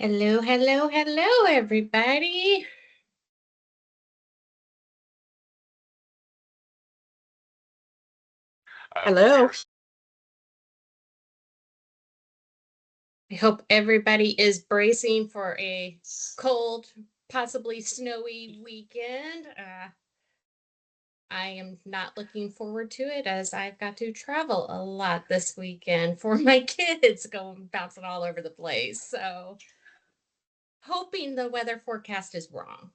Hello, hello, hello, everybody. Hello. I hope everybody is bracing for a cold, possibly snowy weekend. I am not looking forward to it as I've got to travel a lot this weekend for my kids going bouncing all over the place. So, hoping the weather forecast is wrong.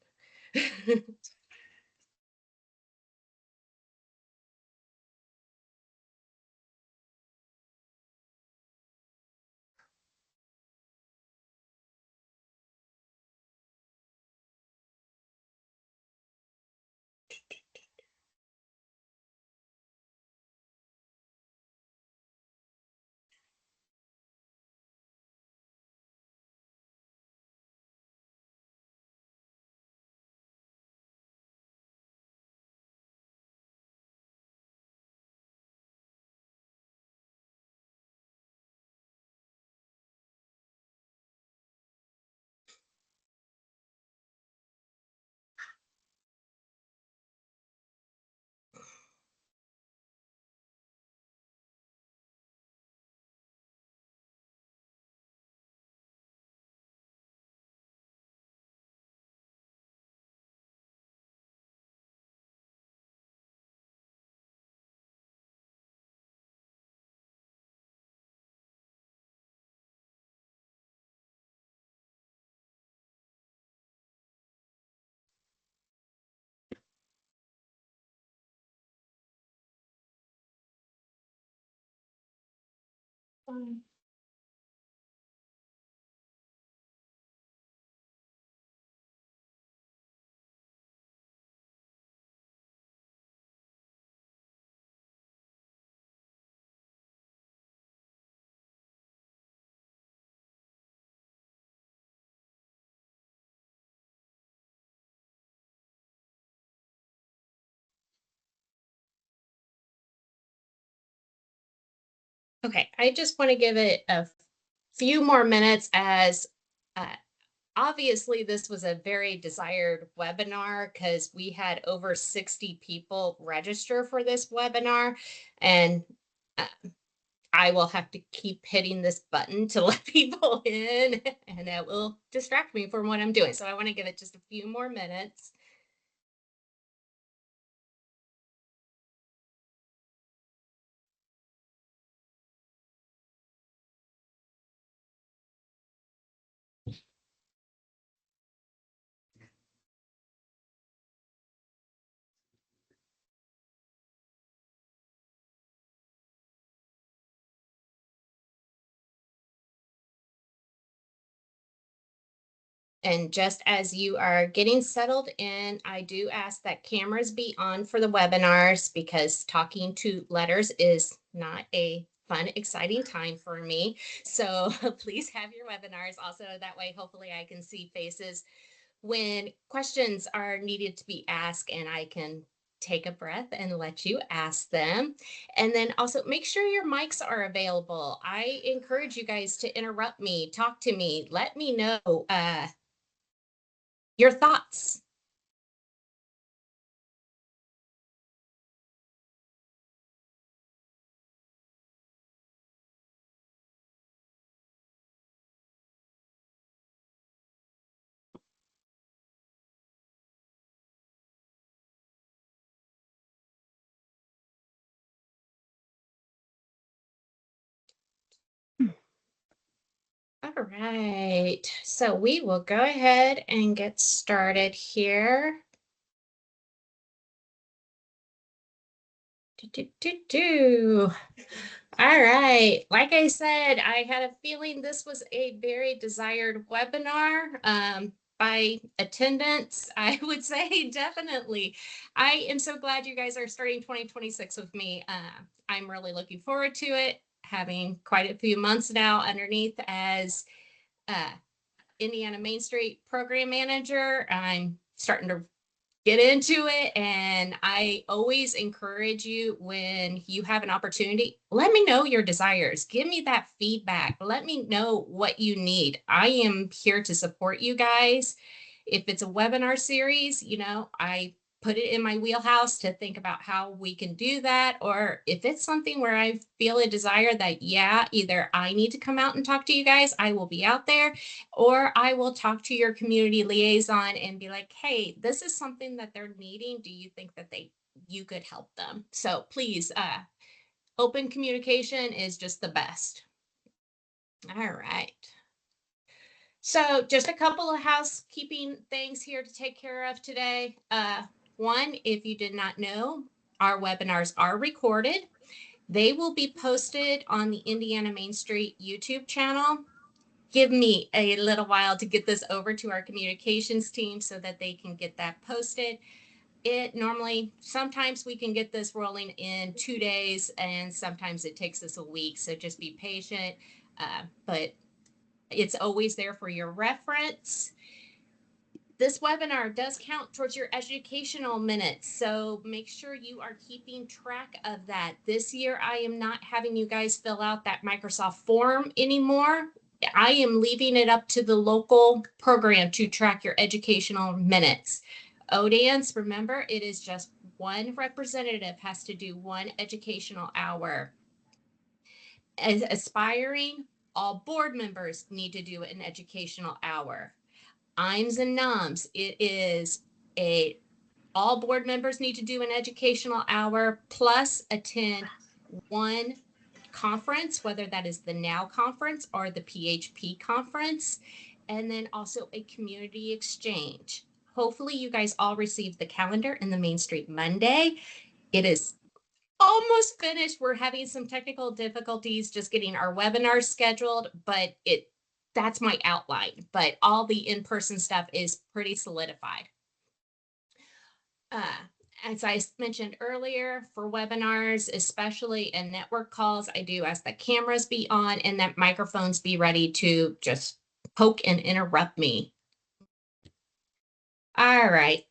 Okay, I just want to give it a few more minutes as uh, obviously this was a very desired webinar because we had over 60 people register for this webinar, and uh, I will have to keep hitting this button to let people in, and it will distract me from what I'm doing. So I want to give it just a few more minutes. And just as you are getting settled in, I do ask that cameras be on for the webinars because talking to letters is not a fun, exciting time for me. So please have your webinars also. That way, hopefully, I can see faces when questions are needed to be asked and I can take a breath and let you ask them. And then also make sure your mics are available. I encourage you guys to interrupt me, talk to me, let me know your thoughts. All right, so we will go ahead and get started here. All right, like I said, I had a feeling this was a very desired webinar by attendance. I would say definitely. I am so glad you guys are starting 2026 with me. I'm really looking forward to it, having quite a few months now underneath as uh, Indiana Main Street program manager. I'm starting to get into it. And I always encourage you, when you have an opportunity, let me know your desires. Give me that feedback. Let me know what you need. I am here to support you guys. If it's a webinar series, I put it in my wheelhouse to think about how we can do that. Or if it's something where I feel a desire that, yeah, either I need to come out and talk to you guys, I will be out there, or I will talk to your community liaison and be like, hey, this is something that they're needing. Do you think that you could help them? So please, open communication is just the best. All right. So just a couple of housekeeping things here to take care of today. One, if you did not know, our webinars are recorded. They will be posted on the Indiana Main Street YouTube channel. Give me a little while to get this over to our communications team so that they can get that posted. Sometimes we can get this rolling in 2 days, and sometimes it takes us a week. So just be patient. But it's always there for your reference. This webinar does count towards your educational minutes, so make sure you are keeping track of that. This year, I am not having you guys fill out that Microsoft form anymore. I am leaving it up to the local program to track your educational minutes. ODANs, remember, it is just one representative has to do one educational hour. As aspiring, all board members need to do an educational hour. IMS and NOMS, it is all board members need to do an educational hour plus attend one conference, whether that is the NOW conference or the PHP conference, and then also a community exchange. Hopefully you guys all received the calendar in the Main Street Monday. It is almost finished. We're having some technical difficulties just getting our webinars scheduled, but that's my outline. But all the in-person stuff is pretty solidified. As I mentioned earlier, for webinars, especially in network calls, I do ask that cameras be on and that microphones be ready to just poke and interrupt me. All right.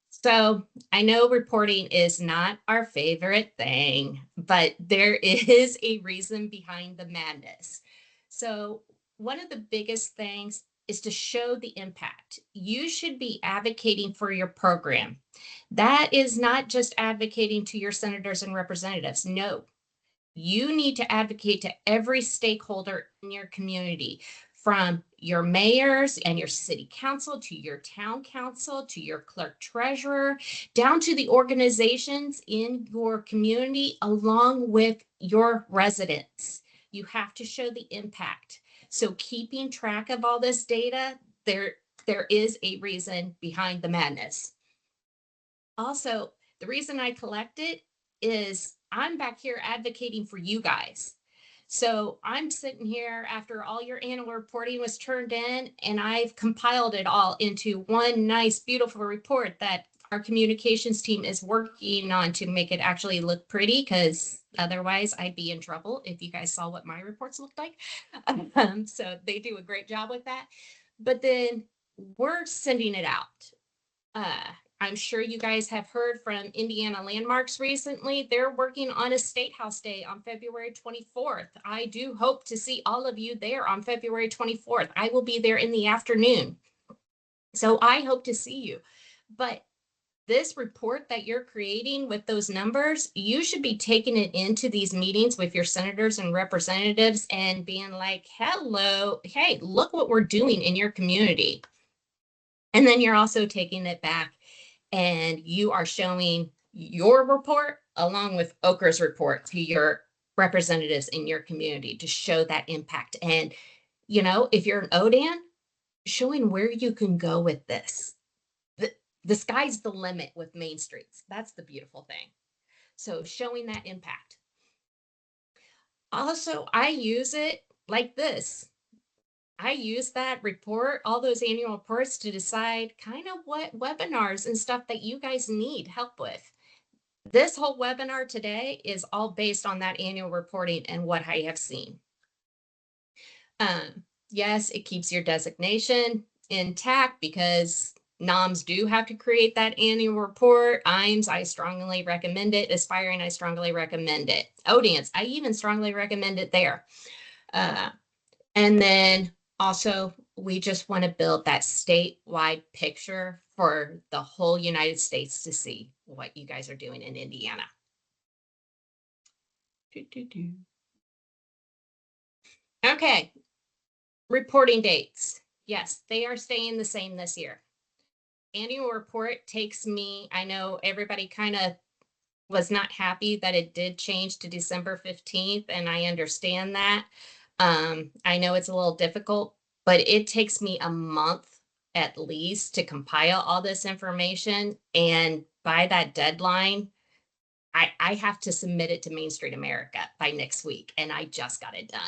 So I know reporting is not our favorite thing, but there is a reason behind the madness. So one of the biggest things is to show the impact. You should be advocating for your program. That is not just advocating to your senators and representatives. No, you need to advocate to every stakeholder in your community, from your mayors and your city council to your town council to your clerk treasurer, down to the organizations in your community, along with your residents. You have to show the impact. So keeping track of all this data, there is a reason behind the madness. Also, the reason I collect it is I'm back here advocating for you guys. So I'm sitting here after all your annual reporting was turned in, and I've compiled it all into one nice, beautiful report that our communications team is working on to make it actually look pretty, because otherwise I'd be in trouble if you guys saw what my reports looked like. So they do a great job with that. But then we're sending it out. I'm sure you guys have heard from Indiana Landmarks recently. They're working on a State House Day on February 24th. I do hope to see all of you there on February 24th. I will be there in the afternoon. So I hope to see you. But this report that you're creating with those numbers, you should be taking it into these meetings with your senators and representatives and being like, hello, hey, look what we're doing in your community. And then you're also taking it back and you are showing your report along with Oker's report to your representatives in your community to show that impact. And, if you're an ODAN, showing where you can go with this. The sky's the limit with Main Streets. That's the beautiful thing. So showing that impact. Also, I use it like this. I use that report, all those annual reports, to decide kind of what webinars and stuff that you guys need help with. This whole webinar today is all based on that annual reporting and what I have seen. Yes, it keeps your designation intact because NOMs do have to create that annual report. IMES, I strongly recommend it. Aspiring, I strongly recommend it. ODANCE, I even strongly recommend it there. And then also, we just want to build that statewide picture for the whole United States to see what you guys are doing in Indiana. Okay, reporting dates. Yes, they are staying the same this year. Annual report takes me, I know everybody kind of was not happy that it did change to December 15th, and I understand that. I know it's a little difficult, but it takes me a month at least to compile all this information. And by that deadline, I have to submit it to Main Street America by next week, and I just got it done.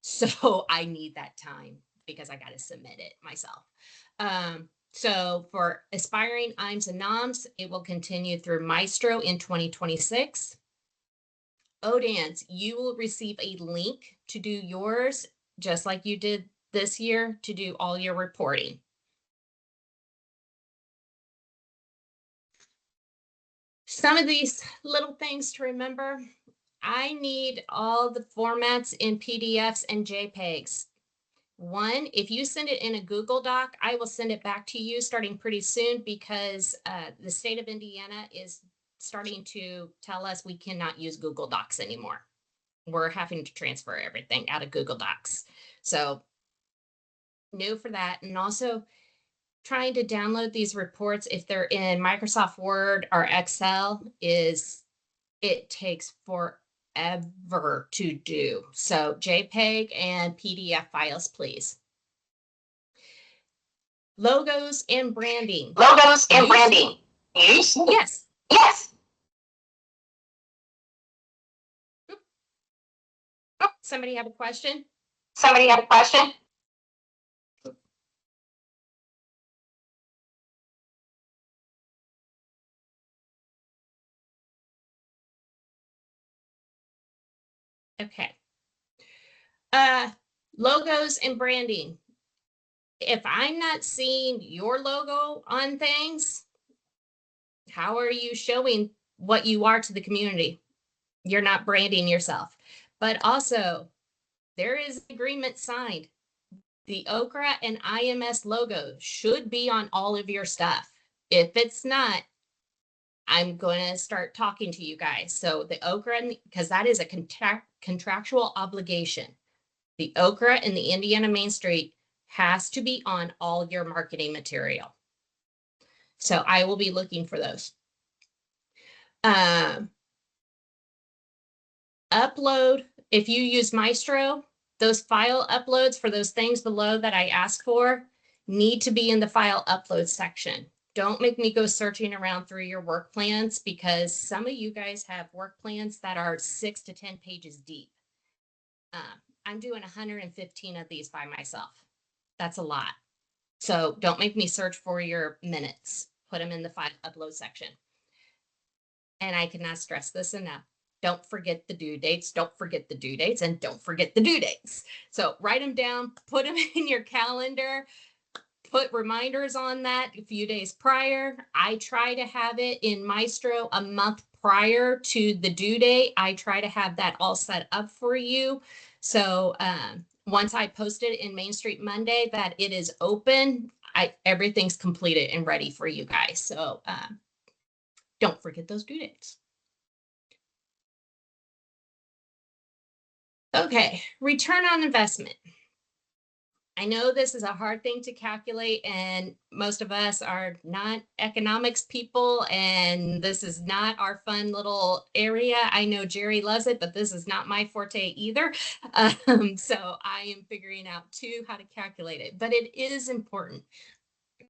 So I need that time because I got to submit it myself. So for aspiring IMES and NOMs, it will continue through Maestro in 2026. ODANCE, you will receive a link to do yours, just like you did this year, to do all your reporting. Some of these little things to remember. I need all the formats in PDFs and JPEGs. One, if you send it in a Google Doc, I will send it back to you starting pretty soon because the state of Indiana is starting to tell us we cannot use Google Docs anymore. We're having to transfer everything out of Google Docs. So no for that. And also trying to download these reports, if they're in Microsoft Word or Excel, it takes forever to do. So JPEG and PDF files, please. Logos and branding. Logos and branding. Yes. Yes. Yes. Somebody have a question? Somebody have a question? Okay. Logos and branding. If I'm not seeing your logo on things, how are you showing what you are to the community? You're not branding yourself. But also, there is an agreement signed. The OCRA and IMS logo should be on all of your stuff. If it's not, I'm going to start talking to you guys. So the OCRA, because that is a contractual obligation. The OCRA and the Indiana Main Street has to be on all your marketing material. So I will be looking for those. Upload, if you use Maestro, those file uploads for those things below that I asked for need to be in the file upload section. Don't make me go searching around through your work plans because some of you guys have work plans that are 6 to 10 pages deep. I'm doing 115 of these by myself. That's a lot. So don't make me search for your minutes. Put them in the file upload section. And I cannot stress this enough. Don't forget the due dates. Don't forget the due dates, and don't forget the due dates. So write them down, put them in your calendar, put reminders on that a few days prior. I try to have it in Maestro a month prior to the due date. I try to have that all set up for you. So once I post it in Main Street Monday that it is open, everything's completed and ready for you guys. So don't forget those due dates. Okay, return on investment. I know this is a hard thing to calculate, and most of us are not economics people, and this is not our fun little area. I know Jerry loves it, but this is not my forte either. So I am figuring out too how to calculate it, but it is important.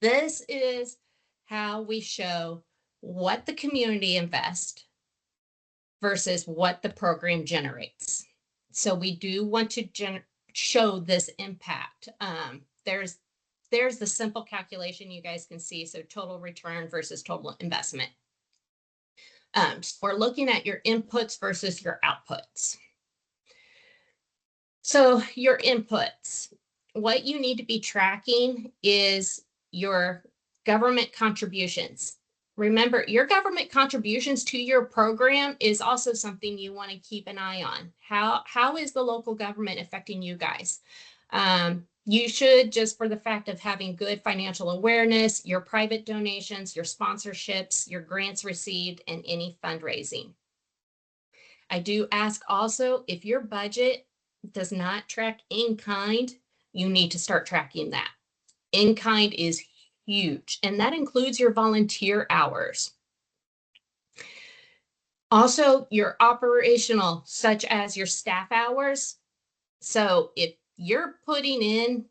This is how we show what the community invests versus what the program generates. So we do want to show this impact. There's the simple calculation you guys can see. So total return versus total investment. So we're looking at your inputs versus your outputs. So your inputs, what you need to be tracking is your government contributions. Remember, your government contributions to your program is also something you want to keep an eye on. How is the local government affecting you guys? You should, just for the fact of having good financial awareness, your private donations, your sponsorships, your grants received, and any fundraising. I do ask also, if your budget does not track in kind, you need to start tracking that. In kind is huge, and that includes your volunteer hours. Also, your operational, such as your staff hours. So if you're putting in,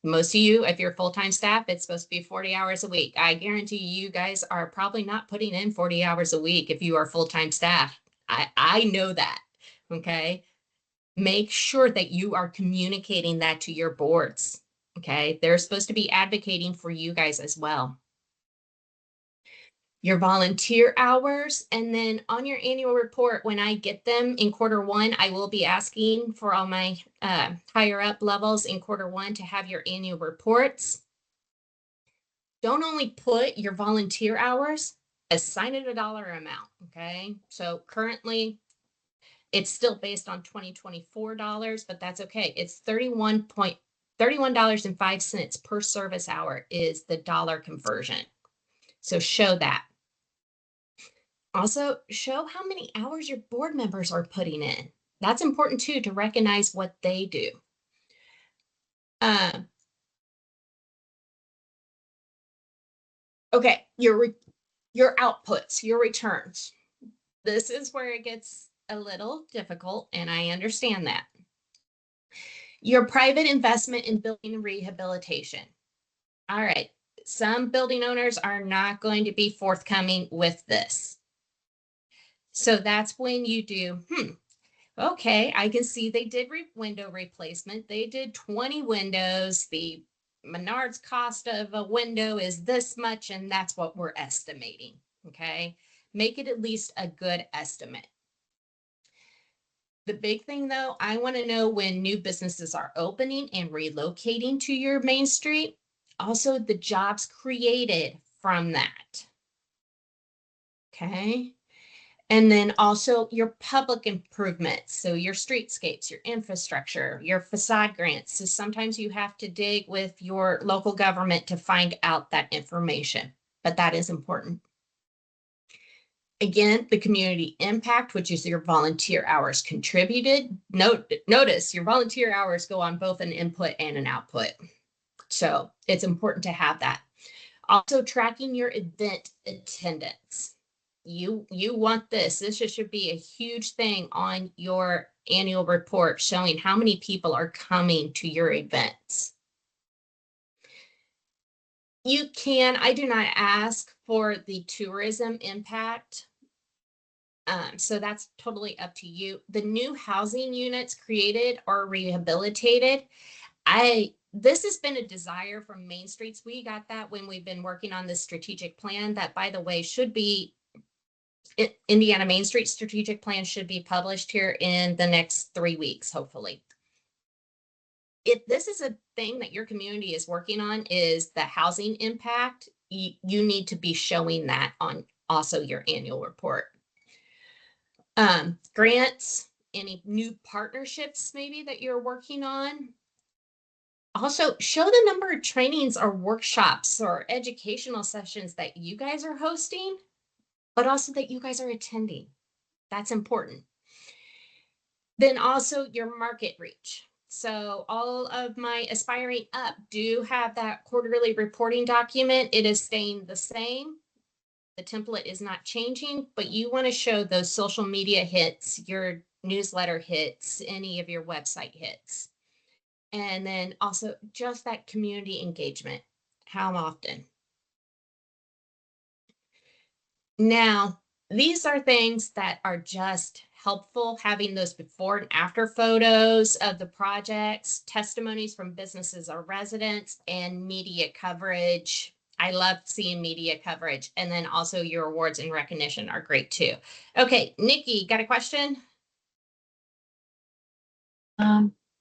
most of you, if you're full-time staff, it's supposed to be 40 hours a week. I guarantee you guys are probably not putting in 40 hours a week if you are full-time staff. I know that, okay? Make sure that you are communicating that to your boards, okay? They're supposed to be advocating for you guys as well. Your volunteer hours, and then on your annual report, when I get them in Q1, I will be asking for all my higher up levels in Q1 to have your annual reports. Don't only put your volunteer hours, assign it a dollar amount, okay? So currently, it's still based on 2024 dollars, but that's okay. It's $31.05 per service hour is the dollar conversion. So show that. Also, show how many hours your board members are putting in. That's important too, to recognize what they do. Okay, your outputs, your returns. This is where it gets a little difficult, and I understand that. Your private investment in building and rehabilitation. All right, some building owners are not going to be forthcoming with this. So that's when you do, okay, I can see they did window replacement. They did 20 windows. The Menards cost of a window is this much, and that's what we're estimating, okay? Make it at least a good estimate. The big thing though, I want to know when new businesses are opening and relocating to your main street. Also, the jobs created from that. Okay. And then also your public improvements. So your streetscapes, your infrastructure, your facade grants. So sometimes you have to dig with your local government to find out that information, but that is important. Again, the community impact, which is your volunteer hours contributed. Notice your volunteer hours go on both an input and an output. So it's important to have that. Also tracking your event attendance. You want this. This should be a huge thing on your annual report showing how many people are coming to your events. You can, I do not ask for the tourism impact. So that's totally up to you. The new housing units created or rehabilitated. This has been a desire from Main Streets. We got that when we've been working on this strategic plan that, by the way, should be Indiana Main Street strategic plan should be published here in the next 3 weeks, hopefully. If this is a thing that your community is working on, is the housing impact, you need to be showing that on also your annual report. Grants, any new partnerships maybe that you're working on. Also, show the number of trainings or workshops or educational sessions that you guys are hosting, but also that you guys are attending. That's important. Then also your market reach. So all of my Aspiring Up do have that quarterly reporting document. It is staying the same. The template is not changing, but you want to show those social media hits, your newsletter hits, any of your website hits. And then also just that community engagement. How often? Now, these are things that are just helpful, having those before and after photos of the projects, testimonies from businesses or residents, and media coverage. I love seeing media coverage. And then also your awards and recognition are great too. Okay, Nikki, got a question?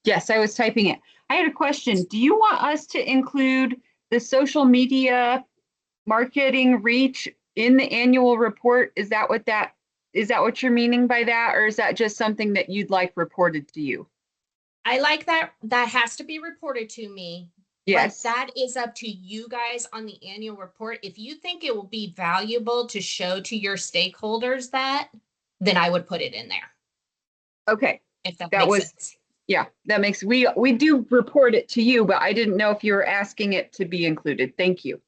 Yes, I was typing it. I had a question. Do you want us to include the social media marketing reach in the annual report, is that what you're meaning by that? Or is that just something that you'd like reported to you? I like that. That has to be reported to me. Yes. But that is up to you guys on the annual report. If you think it will be valuable to show to your stakeholders that, then I would put it in there, Okay. if that That makes was- sense. Yeah, that makes, we do report it to you, but I didn't know if you were asking it to be included. Thank you.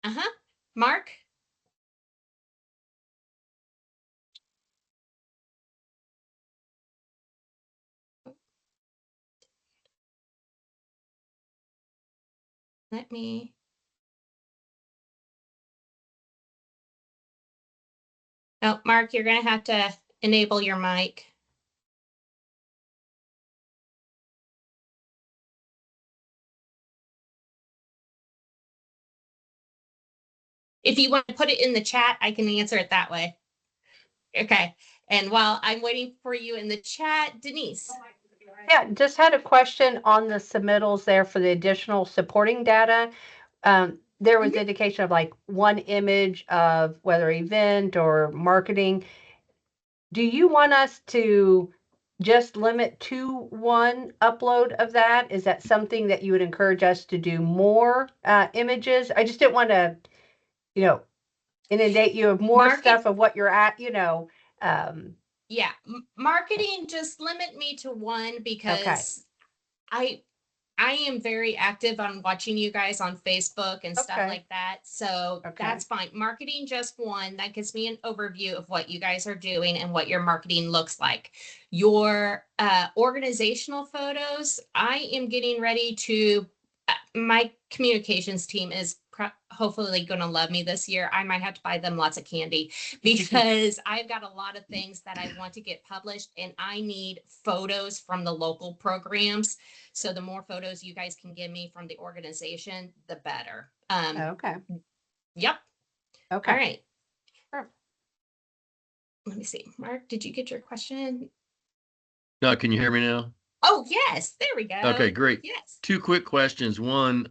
Uh-huh. Mark? Let me. Oh, Mark, you're gonna have to enable your mic. If you want to put it in the chat, I can answer it that way. Okay. And while I'm waiting for you in the chat, Denise. Yeah, just had a question on the submittals there for the additional supporting data. There was indication of like one image of whether event or marketing. Do you want us to just limit to one upload of that? Is that something that you would encourage us to do more images? I just didn't want to, inundate you of more stuff of what you're at, Yeah, marketing, just limit me to one because I am very active on watching you guys on Facebook and stuff like that. So that's fine. Marketing, just one. That gives me an overview of what you guys are doing and what your marketing looks like. Your organizational photos, I am getting ready to, my communications team is hopefully going to love me this year. I might have to buy them lots of candy because I've got a lot of things that I want to get published and I need photos from the local programs. So the more photos you guys can give me from the organization, the better. Okay. Yep. Okay. All right. Sure. Let me see. Mark, did you get your question? No, can you hear me now? Oh, yes. There we go. Okay, great. Yes. Two quick questions. One,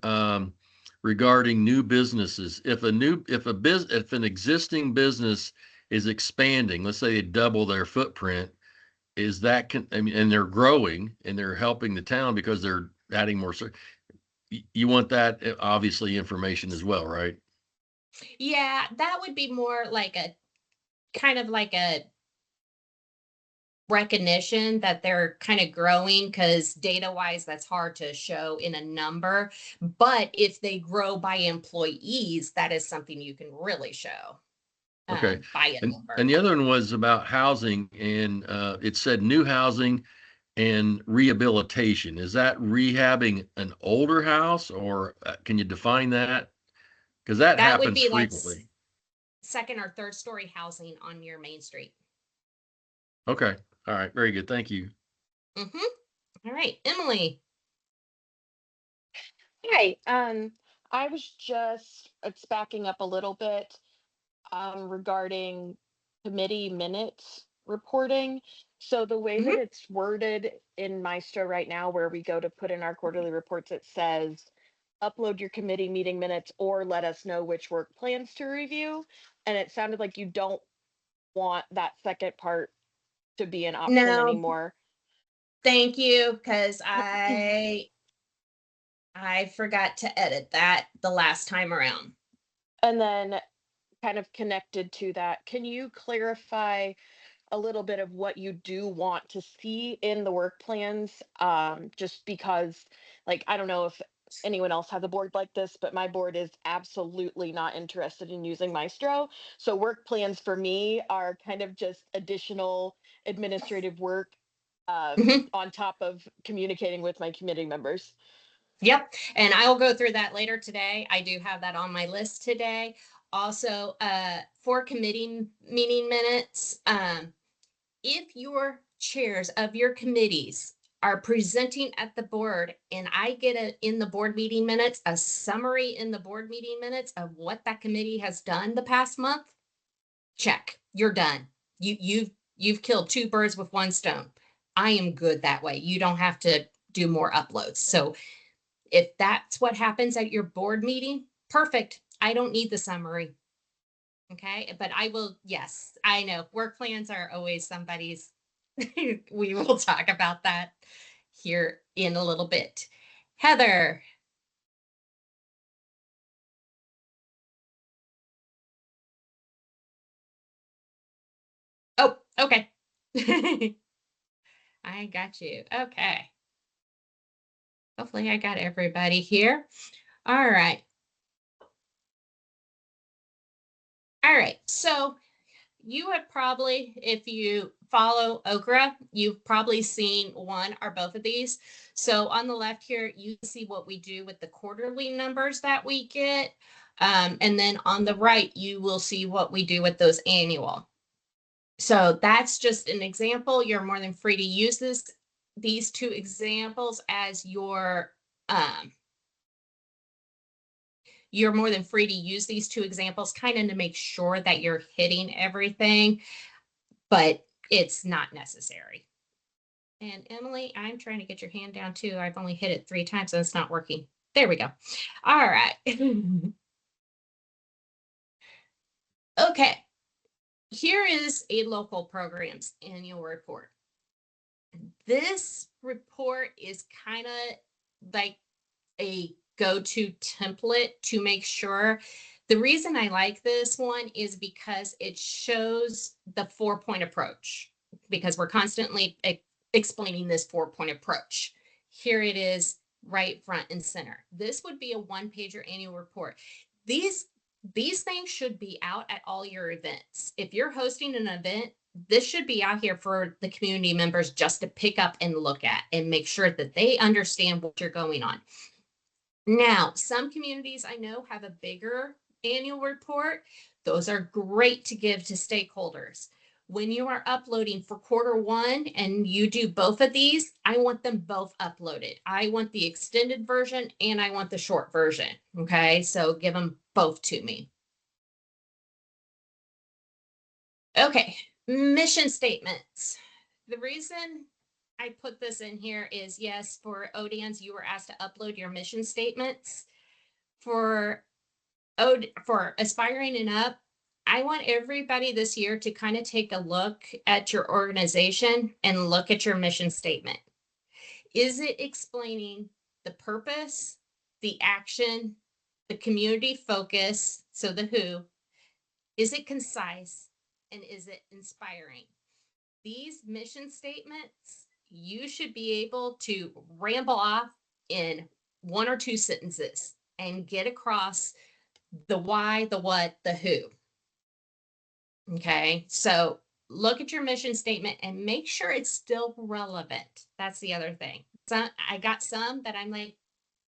regarding new businesses. If an existing business is expanding, let's say they double their footprint, is that and they're growing and they're helping the town because they're adding more. You want that obviously information as well, right? Yeah, that would be more like a kind of like a recognition that they're kind of growing, because data wise that's hard to show in a number, but if they grow by employees, that is something you can really show Okay. by a number. And the other one was about housing, and it said new housing and rehabilitation. Is that rehabbing an older house, or can you define that? Because that would happens be like frequently. second or third story housing on your main street. Okay. All right. Very good. Thank you. All right, Emily. Hi, I was just, it's backing up a little bit, regarding committee minutes reporting. So the way that it's worded in Maestro right now, where we go to put in our quarterly reports, it says, upload your committee meeting minutes or let us know which work plans to review. And it sounded like you don't want that second part to be an option anymore. Thank you, because I forgot to edit that the last time around. And then kind of connected to that, can you clarify a little bit of what you do want to see in the work plans? Just because, like, I don't know if anyone else has a board like this, but my board is absolutely not interested in using Maestro. So work plans for me are kind of just additional administrative work on top of communicating with my committee members. Yep. And I will go through that later today. I do have that on my list today. Also, for committee meeting minutes, if your chairs of your committees are presenting at the board and I get in the board meeting minutes, a summary in the board meeting minutes of what that committee has done the past month, check, you're done. You've killed two birds with one stone. I am good that way. You don't have to do more uploads. So If that's what happens at your board meeting, perfect. I don't need the summary. Okay, but I will, yes, I know work plans are always somebody's. We will talk about that here in a little bit. Heather. Oh, okay. I got you. Okay. Hopefully I got everybody here. All right. All right. So you have probably, if you follow Okra, you've probably seen one or both of these. So on the left here, you see what we do with the quarterly numbers that we get. And then on the right, you will see what we do with those annual. So that's just an example. You're more than free to use these two examples as you're more than free to use these two examples kind of to make sure that you're hitting everything, but it's not necessary. And Emily, I'm trying to get your hand down too. I've only hit it 3 times and it's not working. There we go. All right. Okay. Here is a local programs annual report. This report is kind of like a go-to template to make sure. The reason I like this one is because it shows the 4-point approach, because we're constantly explaining this 4-point approach. Here it is right front and center. This would be a 1-pager annual report. These things should be out at all your events. If you're hosting an event, this should be out here for the community members just to pick up and look at and make sure that they understand what you're going on. Now, some communities I know have a bigger annual report. Those are great to give to stakeholders. When you are uploading for Q1 and you do both of these, I want them both uploaded. I want the extended version and I want the short version. Okay, so give them both to me. Okay, mission statements. The reason I put this in here is, yes, for ODANs, you were asked to upload your mission statements. For Aspiring and Up, I want everybody this year to kind of take a look at your organization and look at your mission statement. Is it explaining the purpose, the action, the community focus, so the who? Is it concise and is it inspiring? These mission statements, you should be able to ramble off in 1 or 2 sentences and get across the why, the what, the who. Okay, so look at your mission statement and make sure it's still relevant. That's the other thing. So I got some that I'm like,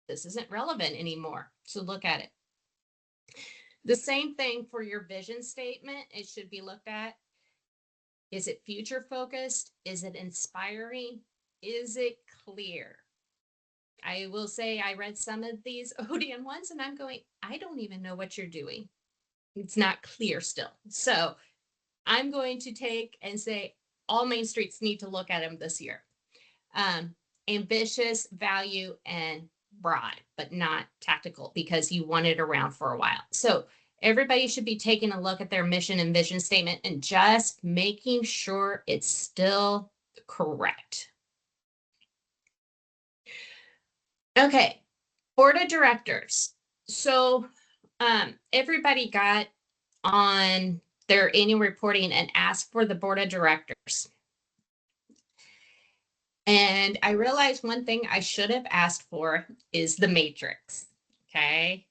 this isn't relevant anymore. So look at it. The same thing for your vision statement. It should be looked at. Is it future focused? Is it inspiring? Is it clear? I will say I read some of these ODN ones and I'm going, I don't even know what you're doing. It's not clear still. So I'm going to take and say all Main Streets need to look at them this year. Ambitious, value, and broad, but not tactical, because you want it around for a while. So everybody should be taking a look at their mission and vision statement and just making sure it's still correct. Okay, board of directors. So everybody got on their annual reporting and asked for the board of directors. And I realized one thing I should have asked for is the matrix. Okay,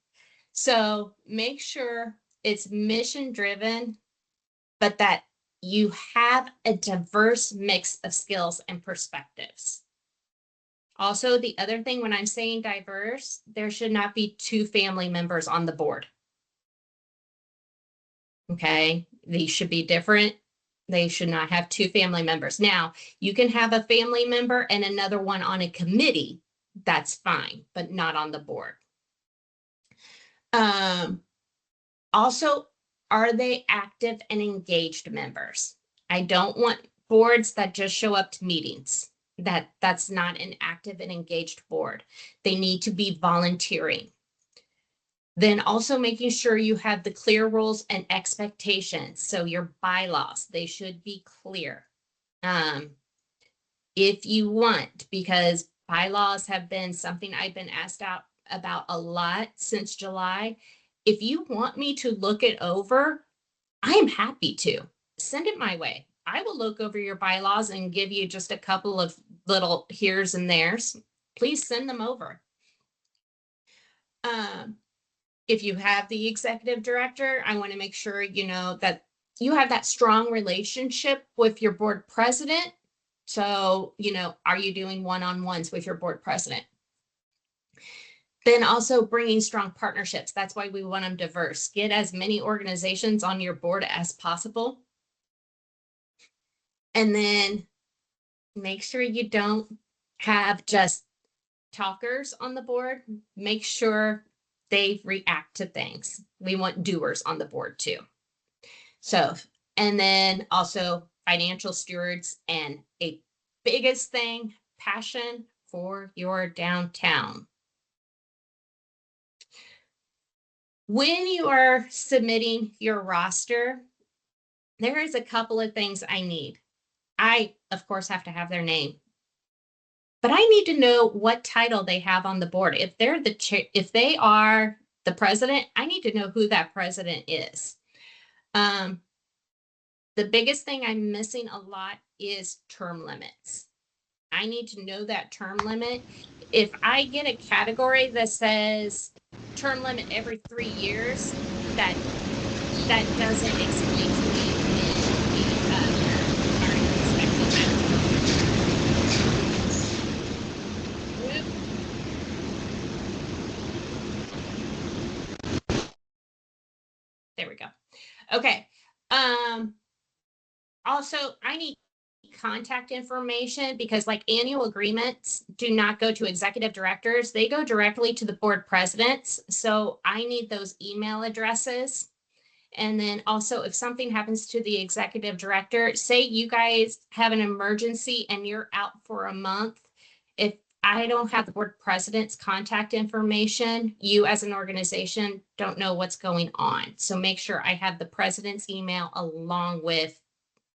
so make sure it's mission driven, but that you have a diverse mix of skills and perspectives. Also, the other thing, when I'm saying diverse, there should not be 2 family members on the board. Okay, these should be different. They should not have 2 family members. Now, you can have a family member and another one on a committee. That's fine, but not on the board. Also, are they active and engaged members? I don't want boards that just show up to meetings. That's not an active and engaged board. They need to be volunteering. Then also making sure you have the clear rules and expectations. So your bylaws, they should be clear. If you want, because bylaws have been something I've been asked out about a lot since July. If you want me to look it over, I am happy to. Send it my way. I will look over your bylaws and give you just a couple of little here's and there's. Please send them over. If you have the executive director, I want to make sure you know that you have that strong relationship with your board president. So, are you doing one-on-ones with your board president? Then also bringing strong partnerships. That's why we want them diverse. Get as many organizations on your board as possible. And then make sure you don't have just talkers on the board. Make sure they react to things. We want doers on the board too. So, and then also financial stewards, and a biggest thing, passion for your downtown. When you are submitting your roster, there is a couple of things I need. I, of course, have to have their name, but I need to know what title they have on the board. If they're the chair, if they are the president, I need to know who that president is. The biggest thing I'm missing a lot is term limits. I need to know that term limit. If I get a category that says term limit every 3 years, that doesn't explain to me There we go. Okay. Also, I need contact information, because like annual agreements do not go to executive directors. They go directly to the board presidents. So I need those email addresses. And then also, if something happens to the executive director, say you guys have an emergency and you're out for a month. If I don't have the board president's contact information, you as an organization don't know what's going on. So make sure I have the president's email along with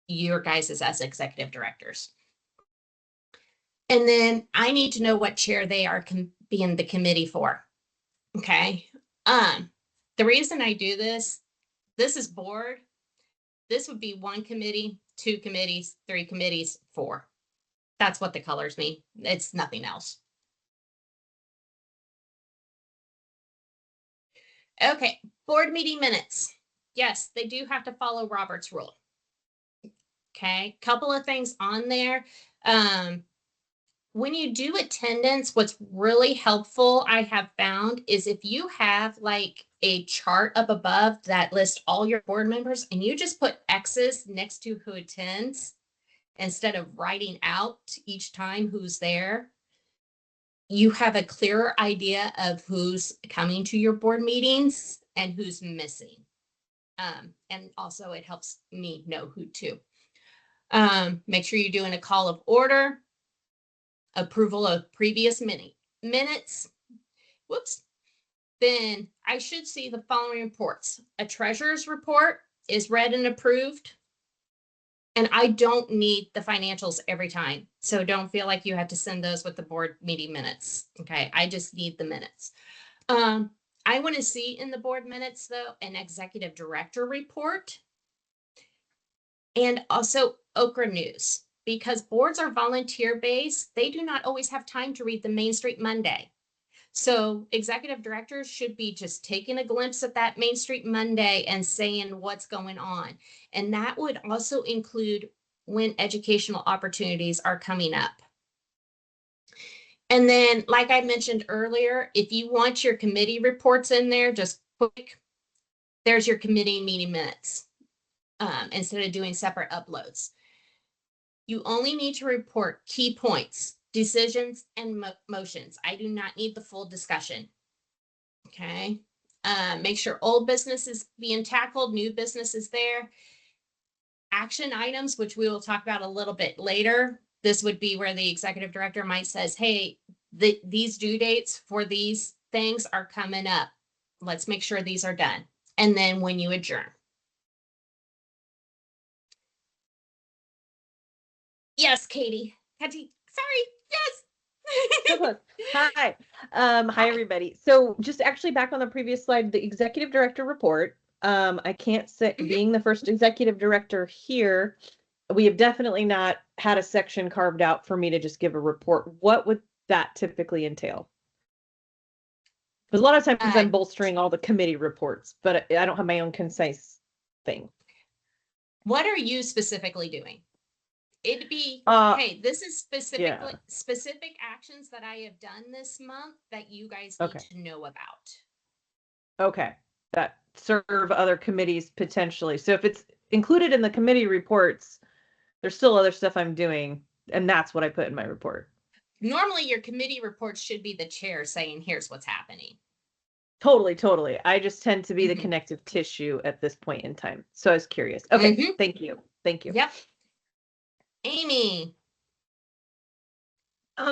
your guys as executive directors. And then I need to know what chair they are being the committee for. Okay. The reason I do this is board. This would be 1 committee, 2 committees, 3 committees, 4. That's what the colors mean. It's nothing else. Okay, board meeting minutes. Yes, they do have to follow Robert's rule. Okay, couple of things on there. When you do attendance, what's really helpful I have found is if you have like a chart up above that lists all your board members and you just put X's next to who attends instead of writing out each time who's there, you have a clearer idea of who's coming to your board meetings and who's missing. And also it helps me know who to. Make sure you're doing a call of order, approval of previous minutes. Whoops. Then I should see the following reports. A treasurer's report is read and approved. And I don't need the financials every time. So don't feel like you have to send those with the board meeting minutes. Okay, I just need the minutes. I want to see in the board minutes though, an executive director report. And also Okra News, because boards are volunteer based. They do not always have time to read the Main Street Monday. So executive directors should be just taking a glimpse at that Main Street Monday and saying what's going on. And that would also include when educational opportunities are coming up. And then, like I mentioned earlier, if you want your committee reports in there, just click, there's your committee meeting minutes instead of doing separate uploads. You only need to report key points, decisions, and motions. I do not need the full discussion. Okay. Make sure old business is being tackled, new business is there. Action items, which we will talk about a little bit later. this would be where the executive director might says, hey, these due dates for these things are coming up. Let's make sure these are done. And then when you adjourn. Yes, Katie. Sorry. Yes. Hi. Hi, everybody. So just actually back on the previous slide, the executive director report. I can't say, being the first executive director here, we have definitely not had a section carved out for me to just give a report. What would that typically entail? Because a lot of times I'm bolstering all the committee reports, but I don't have my own concise thing. What are you specifically doing? It'd be, hey, this is specific actions that I have done this month that you guys need to know about. Okay, that serve other committees potentially. So if it's included in the committee reports, there's still other stuff I'm doing, and that's what I put in my report. Normally, your committee reports should be the chair saying, here's what's happening. Totally. I just tend to be the connective tissue at this point in time. So I was curious. Okay, thank you. Yep. Amy.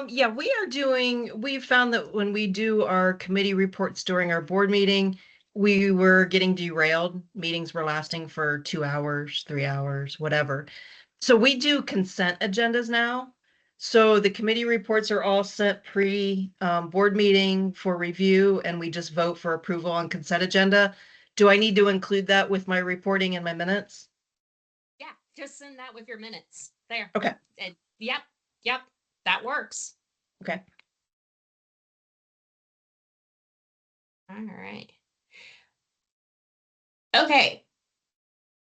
Yeah, we've found that when we do our committee reports during our board meeting, we were getting derailed. Meetings were lasting for 2 hours, 3 hours, whatever. So we do consent agendas now. So the committee reports are all sent board meeting for review, and we just vote for approval on consent agenda. Do I need to include that with my reporting and my minutes? Yeah, just send that with your minutes there. Okay. And yep, that works. Okay. All right. Okay.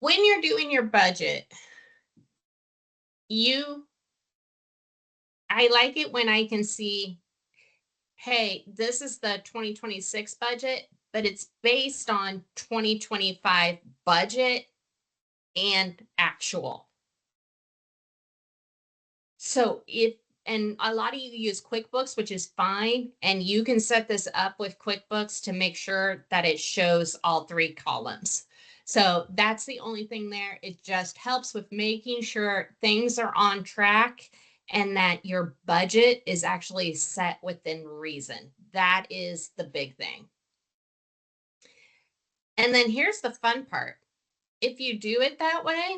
When you're doing your budget, I like it when I can see, hey, this is the 2026 budget, but it's based on 2025 budget and actual. So and a lot of you use QuickBooks, which is fine. And you can set this up with QuickBooks to make sure that it shows all 3 columns. So that's the only thing there. It just helps with making sure things are on track and that your budget is actually set within reason. That is the big thing. And then here's the fun part. If you do it that way,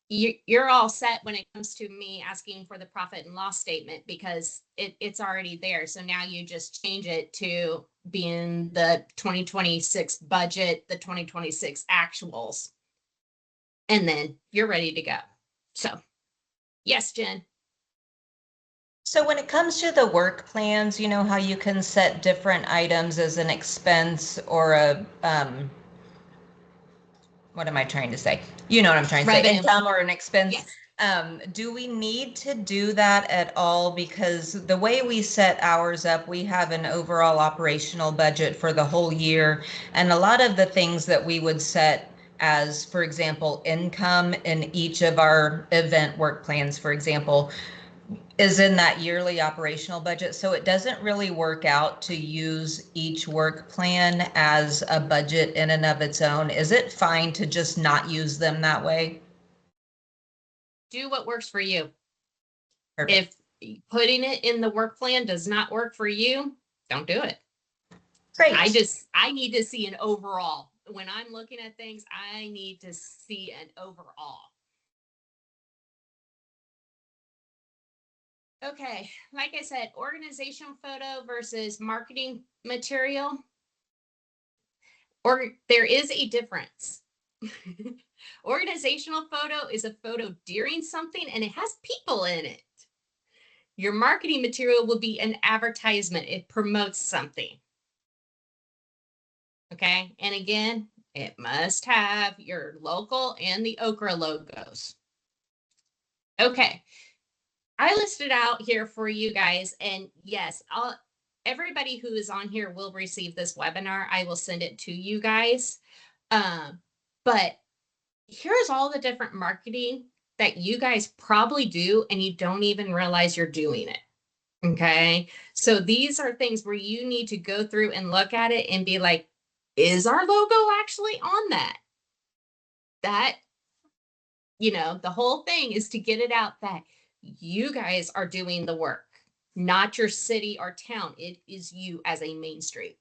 you're all set when it comes to me asking for the profit and loss statement because it's already there. So now you just change it to being the 2026 budget, the 2026 actuals, and then you're ready to go. So yes, Jen. So when it comes to the work plans, you know how you can set different items as an expense or a, what am I trying to say? You know what I'm trying to say, income or an expense. Yes. Do we need to do that at all? Because the way we set ours up, we have an overall operational budget for the whole year. And a lot of the things that we would set as, for example, income in each of our event work plans, for example, is in that yearly operational budget. So it doesn't really work out to use each work plan as a budget in and of its own. Is it fine to just not use them that way? Do what works for you. Perfect. If putting it in the work plan does not work for you, don't do it. Great. I need to see an overall. When I'm looking at things, I need to see an overall. Okay, like I said, organizational photo versus marketing material. Or there is a difference. Organizational photo is a photo during something and it has people in it. Your marketing material will be an advertisement. It promotes something. Okay, and again, it must have your local and the Okra logos. Okay. I listed out here for you guys, and yes, everybody who is on here will receive this webinar. I will send it to you guys. But here's all the different marketing that you guys probably do, and you don't even realize you're doing it. Okay, so these are things where you need to go through and look at it and be like, is our logo actually on that? That the whole thing is to get it out that you guys are doing the work, not your city or town. It is you as a Main Street.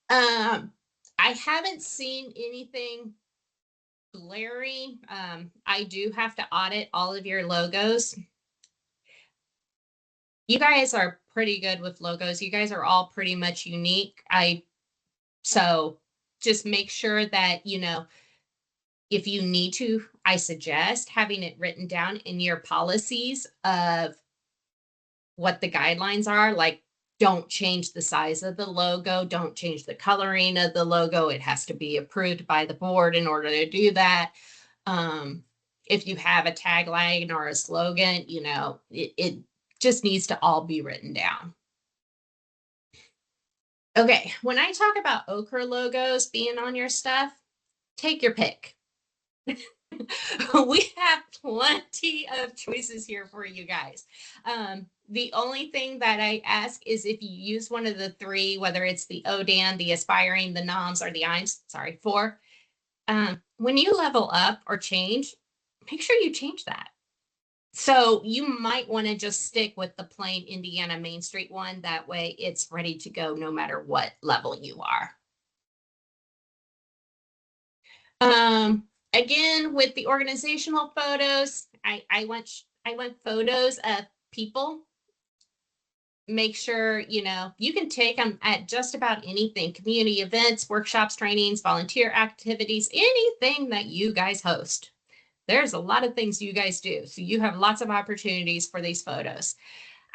I haven't seen anything glaring. I do have to audit all of your logos. You guys are pretty good with logos. You guys are all pretty much unique. So just make sure that, if you need to, I suggest having it written down in your policies of what the guidelines are. Like, don't change the size of the logo. Don't change the coloring of the logo. It has to be approved by the board in order to do that. If you have a tagline or a slogan, it just needs to all be written down. Okay, when I talk about ochre logos being on your stuff, take your pick. We have plenty of choices here for you guys. The only thing that I ask is if you use one of the three, whether it's the ODAN, the Aspiring, the NOMS, or the IMS, four, when you level up or change, make sure you change that. So you might want to just stick with the plain Indiana Main Street one. That way it's ready to go no matter what level you are. Again, with the organizational photos, I want photos of people. Make sure, you can take them at just about anything, community events, workshops, trainings, volunteer activities, anything that you guys host. There's a lot of things you guys do. So you have lots of opportunities for these photos.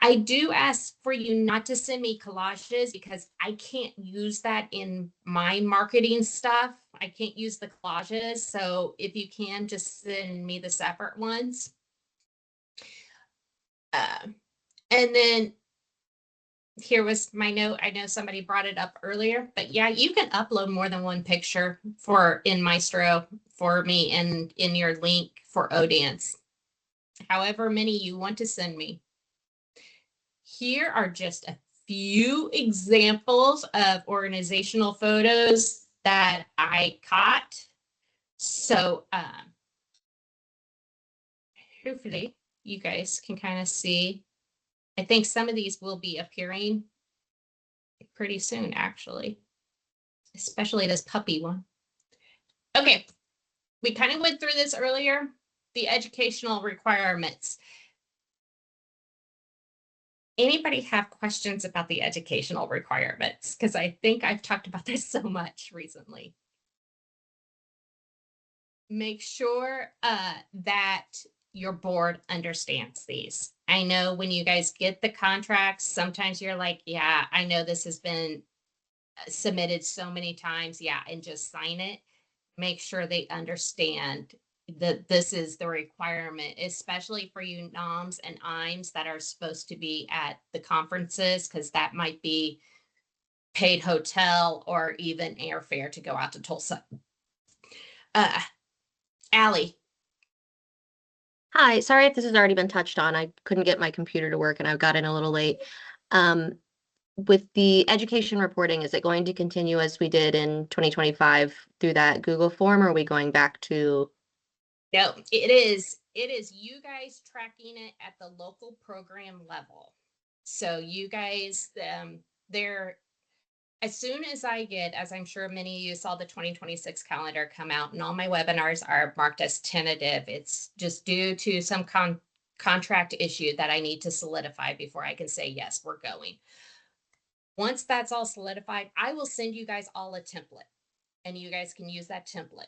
I do ask for you not to send me collages because I can't use that in my marketing stuff. I can't use the collages. So if you can, just send me the separate ones. And then here was my note. I know somebody brought it up earlier, but yeah, you can upload more than one picture in Maestro for me and in your link for ODANs. However many you want to send me. Here are just a few examples of organizational photos that I caught. So hopefully you guys can kind of see. I think some of these will be appearing pretty soon, actually, especially this puppy one. Okay, we kind of went through this earlier, the educational requirements. Anybody have questions about the educational requirements? Because I think I've talked about this so much recently. Make sure that your board understands these. I know when you guys get the contracts, sometimes you're like, yeah, I know this has been submitted so many times. Yeah, and just sign it. Make sure they understand that this is the requirement, especially for you NOMs and IMs that are supposed to be at the conferences, because that might be paid hotel or even airfare to go out to Tulsa. Allie. Hi, sorry if this has already been touched on. I couldn't get my computer to work and I got in a little late. With the education reporting, is it going to continue as we did in 2025 through that Google form, or are we going back to? No, it is you guys tracking it at the local program level. So you guys, they're, as soon as I get, as I'm sure many of you saw the 2026 calendar come out, and all my webinars are marked as tentative. It's just due to some contract issue that I need to solidify before I can say, yes, we're going. Once that's all solidified, I will send you guys all a template and you guys can use that template.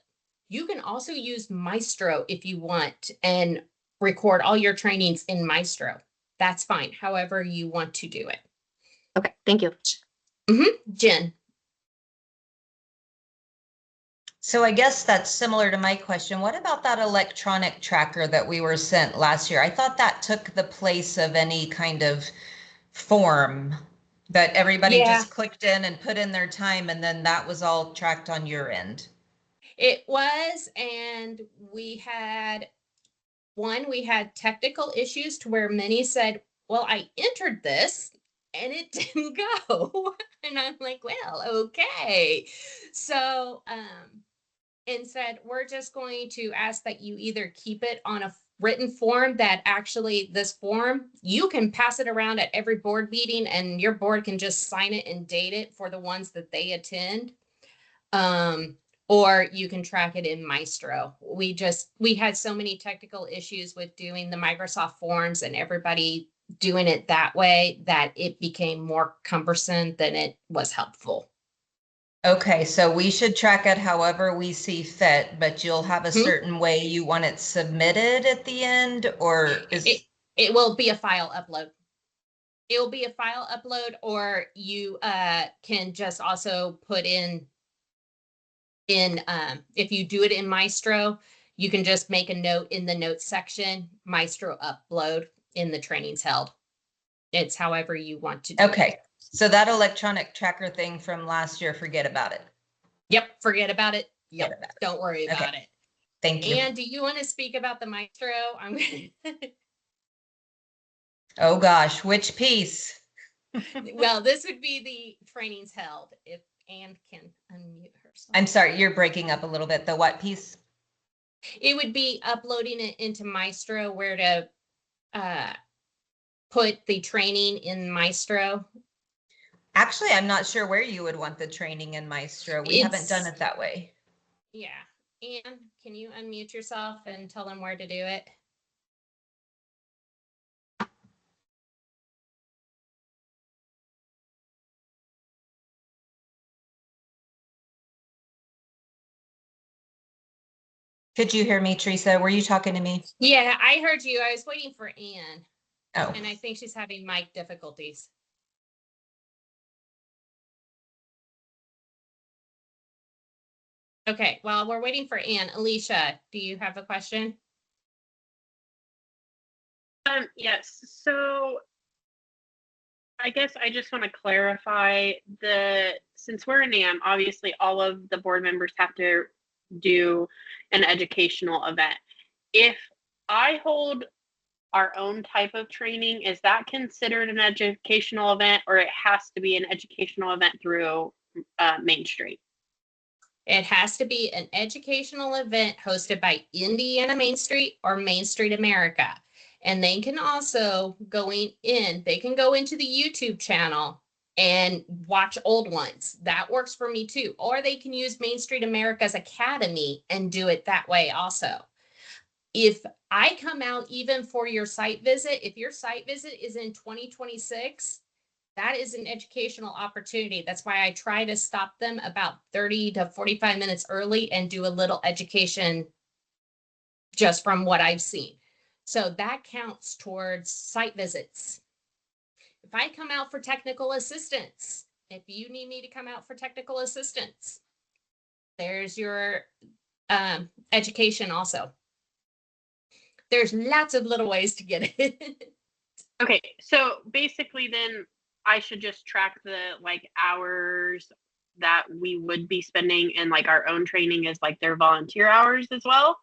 You can also use Maestro if you want and record all your trainings in Maestro. That's fine, however you want to do it. Okay, thank you. Jen. So I guess that's similar to my question. What about that electronic tracker that we were sent last year? I thought that took the place of any kind of form that everybody just clicked in and put in their time, and then that was all tracked on your end. It was, and we had technical issues to where many said, well, I entered this and it didn't go. And I'm like, well, okay. So and said, we're just going to ask that you either keep it on a written form that actually this form, you can pass it around at every board meeting and your board can just sign it and date it for the ones that they attend. Or you can track it in Maestro. We had so many technical issues with doing the Microsoft forms and everybody doing it that way that it became more cumbersome than it was helpful. Okay, so we should track it however we see fit, but you'll have a certain way you want it submitted at the end, or is it will be a file upload. It will be a file upload, or you can just also put in if you do it in Maestro, you can just make a note in the notes section, Maestro upload in the trainings held. It's however you want to do it. Okay, so that electronic tracker thing from last year, forget about it. Yep, forget about it. Yep, Forget about it. don't worry about Okay. it. Thank you. And do you want to speak about the Maestro? Oh gosh, which piece? Well, this would be the trainings held if Anne can unmute herself. I'm sorry, you're breaking up a little bit. The what piece? It would be uploading it into Maestro, where to put the training in Maestro. Actually, I'm not sure where you would want the training in Maestro. We haven't done it that way. Yeah. Anne, can you unmute yourself and tell them where to do it? Could you hear me, Teresa? Were you talking to me? Yeah, I heard you. I was waiting for Anne. Oh. And I think she's having mic difficulties. Okay, while we're waiting for Anne, Alicia, do you have a question? Yes, so I guess I just want to clarify since we're in NAM, obviously all of the board members have to do an educational event. If I hold our own type of training, is that considered an educational event, or it has to be an educational event through Main Street? It has to be an educational event hosted by Indiana Main Street or Main Street America. And they can also they can go into the YouTube channel and watch old ones. That works for me too. Or they can use Main Street America's Academy and do it that way also. If I come out even for your site visit, if your site visit is in 2026, that is an educational opportunity. That's why I try to stop them about 30 to 45 minutes early and do a little education just from what I've seen. So that counts towards site visits. If I come out for technical assistance, if you need me to come out for technical assistance, there's your education also. There's lots of little ways to get it. Okay, so basically then I should just track the hours that we would be spending in our own training as their volunteer hours as well?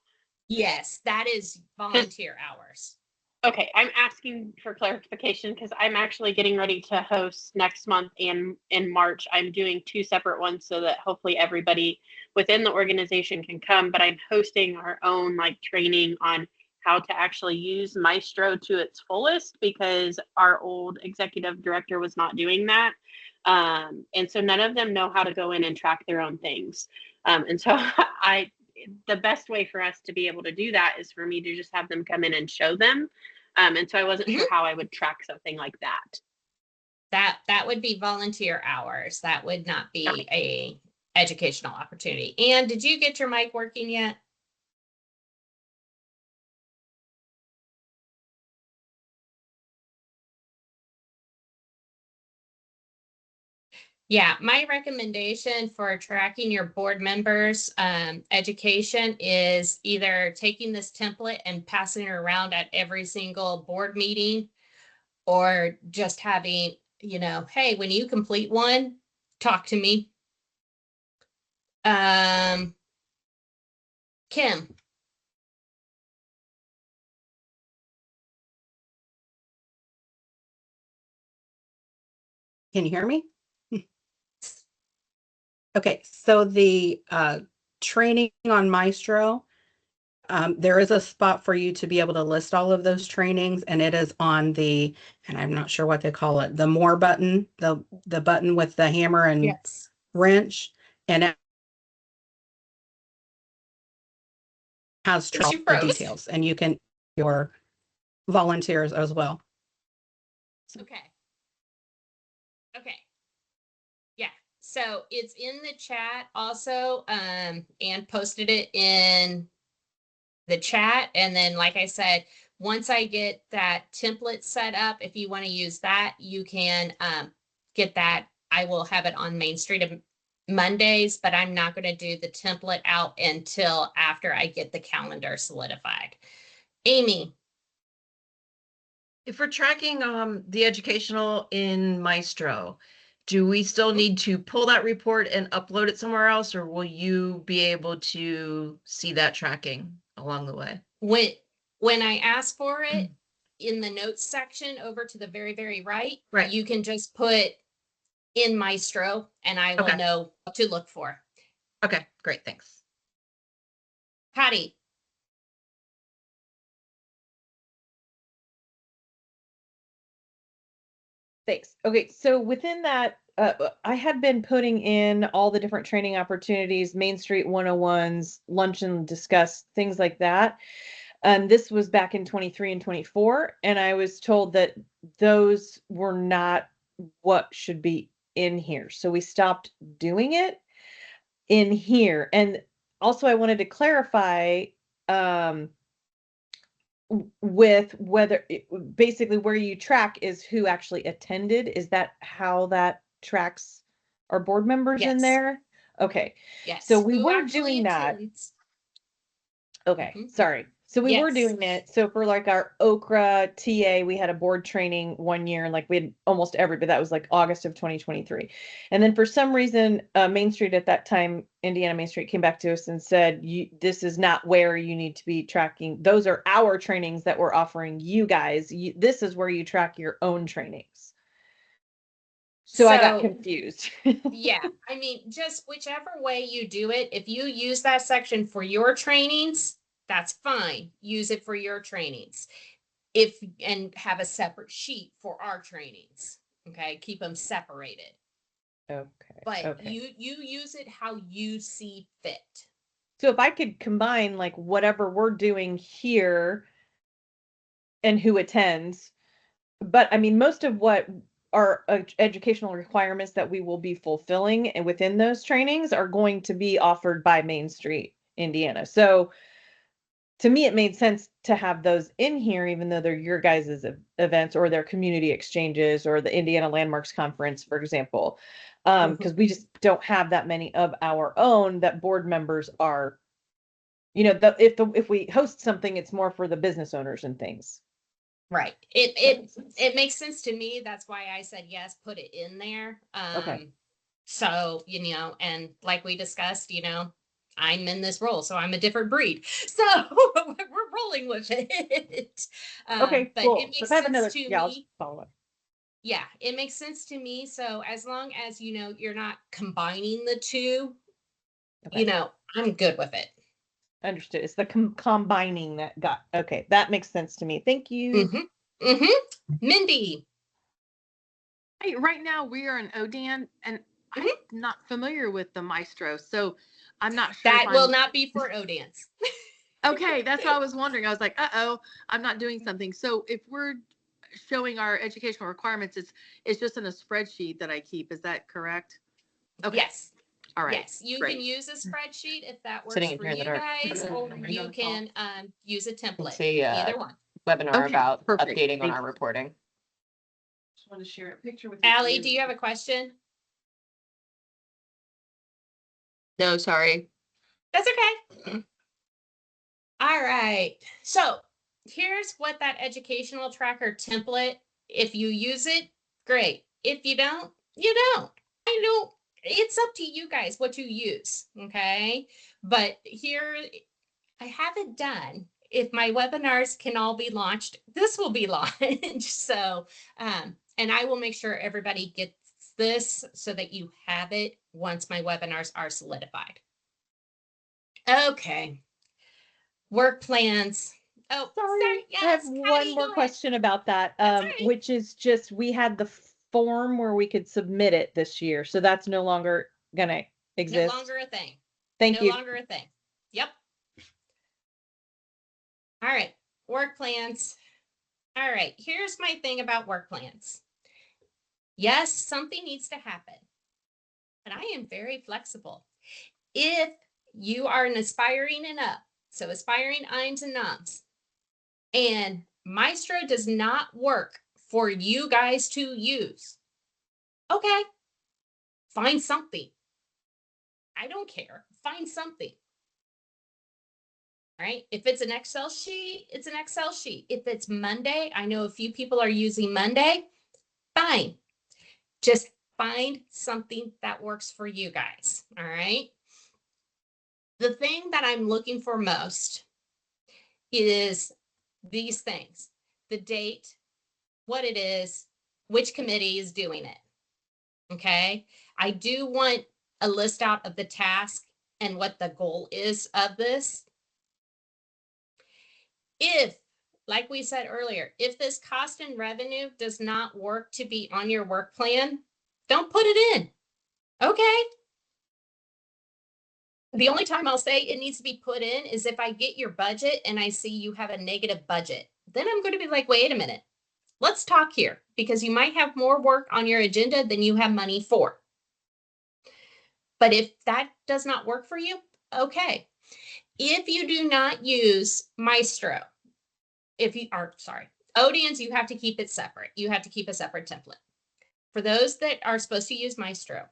Yes, that is volunteer hours. Okay, I'm asking for clarification because I'm actually getting ready to host next month, and in March I'm doing 2 separate ones so that hopefully everybody within the organization can come, but I'm hosting our own training on how to actually use Maestro to its fullest because our old executive director was not doing that. And so none of them know how to go in and track their own things. And so the best way for us to be able to do that is for me to just have them come in and show them. And so I wasn't sure how I would track something like that. That would be volunteer hours. That would not be a educational opportunity. And did you get your mic working yet? Yeah, my recommendation for tracking your board members' education is either taking this template and passing it around at every single board meeting, or just having, hey, when you complete one, talk to me. Kim. Can you hear me? Okay, so the training on Maestro, there is a spot for you to be able to list all of those trainings, and it is on the, and I'm not sure what they call it, the more button, the button with the hammer and Yes. wrench, and it has She the froze. details, and you can your volunteers as well. Okay. Okay. Yeah. So it's in the chat also, and posted it in the chat. And then, like I said, once I get that template set up, if you want to use that, you can get that. I will have it on Main Street of Mondays, but I'm not going to do the template out until after I get the calendar solidified. Amy. If we're tracking the educational in Maestro, do we still need to pull that report and upload it somewhere else, or will you be able to see that tracking along the way? When I ask for it in the notes section over to the very, very right, you can just put in Maestro and I will know what to look for. Okay, great, thanks. Patty. Thanks. Okay, so within that, I had been putting in all the different training opportunities, Main Street 101s, lunch and discuss, things like that. This was back in 23 and 24, and I was told that those were not what should be in here. So we stopped doing it in here. And also I wanted to clarify with whether basically where you track is who actually attended. Is that how that tracks our board members in there? Okay. Yes. So we Who were actually doing that. attends. Okay, sorry. So we were doing it. So for like our Okra TA, we had a board training one year, and like we had almost everybody. That was like August of 2023. And then for some reason, Main Street at that time, Indiana Main Street came back to us and said, this is not where you need to be tracking. Those are our trainings that we're offering you guys. This is where you track your own trainings. So I got confused. Yeah, I mean, just whichever way you do it, if you use that section for your trainings, that's fine. Use it for your trainings. And have a separate sheet for our trainings. Okay, keep them separated. Okay. But you use it how you see fit. So if I could combine like whatever we're doing here and who attends, but I mean, most of what our educational requirements that we will be fulfilling and within those trainings are going to be offered by Main Street, Indiana. So to me, it made sense to have those in here, even though they're your guys' events or their community exchanges or the Indiana Landmarks Conference, for example, because we just don't have that many of our own that board members are, you know, if we host something, it's more for the business owners and things. Right. It makes sense to me. That's why I said, yes, put it in there. Okay. So, you know, and like we discussed, you know, I'm in this role, so I'm a different breed. So we're rolling with it. Okay, but cool. it makes So if I have sense another, to I'll me. just follow up. Yeah, it makes sense to me. So as long as, you know, you're not combining the two, you know, I'm good with it. Understood. It's the combining that got, okay, that makes sense to me. Thank you. Mindy. Hey, right now we are in ODAN, and I'm not familiar with the Maestro, so I'm not sure. That will not be for ODANs. Okay, that's what I was wondering. I was like, uh-oh, I'm not doing something. So if we're showing our educational requirements, it's just in a spreadsheet that I keep. Is that correct? Okay. Yes. All right. Yes, you can use a spreadsheet if that works Sitting for here you that are- guys, or you can use a template. See, Either one. webinar Okay, about perfect. updating on Thank our you. reporting. Just want to share a picture with Allie, do you have a question? No, sorry. That's okay. All right. So here's what that educational tracker template, if you use it, great. If you don't, you don't. I know it's up to you guys what you use. Okay. But here, I have it done. If my webinars can all be launched, this will be launched. So, and I will make sure everybody gets this so that you have it once my webinars are solidified. Okay. Work plans. Oh, sorry. I have Yes, one Patty, more go ahead. question about that, That's all right. which is just, we had the form where we could submit it this year, so that's no longer gonna No exist. longer a thing. Thank No you. longer a thing. Yep. All right. Work plans. All right. Here's my thing about work plans. Yes, something needs to happen, but I am very flexible. If you are an aspiring and up, so aspiring IMs and noms, and Maestro does not work for you guys to use, okay, find something. I don't care. Find something. Right? If it's an Excel sheet, it's an Excel sheet. If it's Monday, I know a few people are using Monday, fine. Just find something that works for you guys. All right. The thing that I'm looking for most is these things: the date, what it is, which committee is doing it. Okay. I do want a list out of the task and what the goal is of this. If, like we said earlier, if this cost and revenue does not work to be on your work plan, don't put it in. Okay. The only time I'll say it needs to be put in is if I get your budget and I see you have a negative budget. Then I'm going to be like, wait a minute, let's talk here, because you might have more work on your agenda than you have money for. But if that does not work for you, okay. If you do not use Maestro, if you are, sorry, Audience, you have to keep it separate. You have to keep a separate template. For those that are supposed to use Maestro,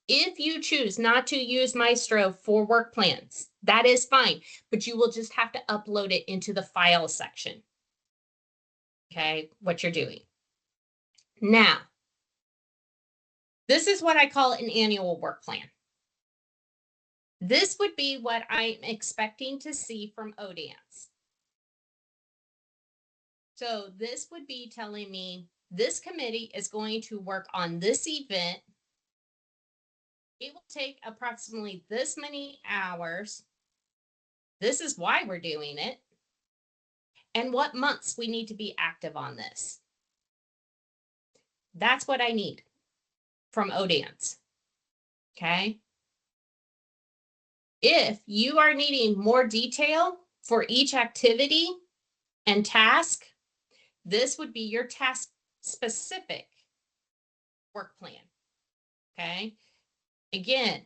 if you choose not to use Maestro for work plans, that is fine, but you will just have to upload it into the file section. Okay, what you're doing. Now, this is what I call an annual work plan. This would be what I'm expecting to see from Audience. So this would be telling me this committee is going to work on this event. It will take approximately this many hours. This is why we're doing it. And what months we need to be active on this. That's what I need from Audience. Okay. If you are needing more detail for each activity and task, this would be your task specific work plan. Okay. Again,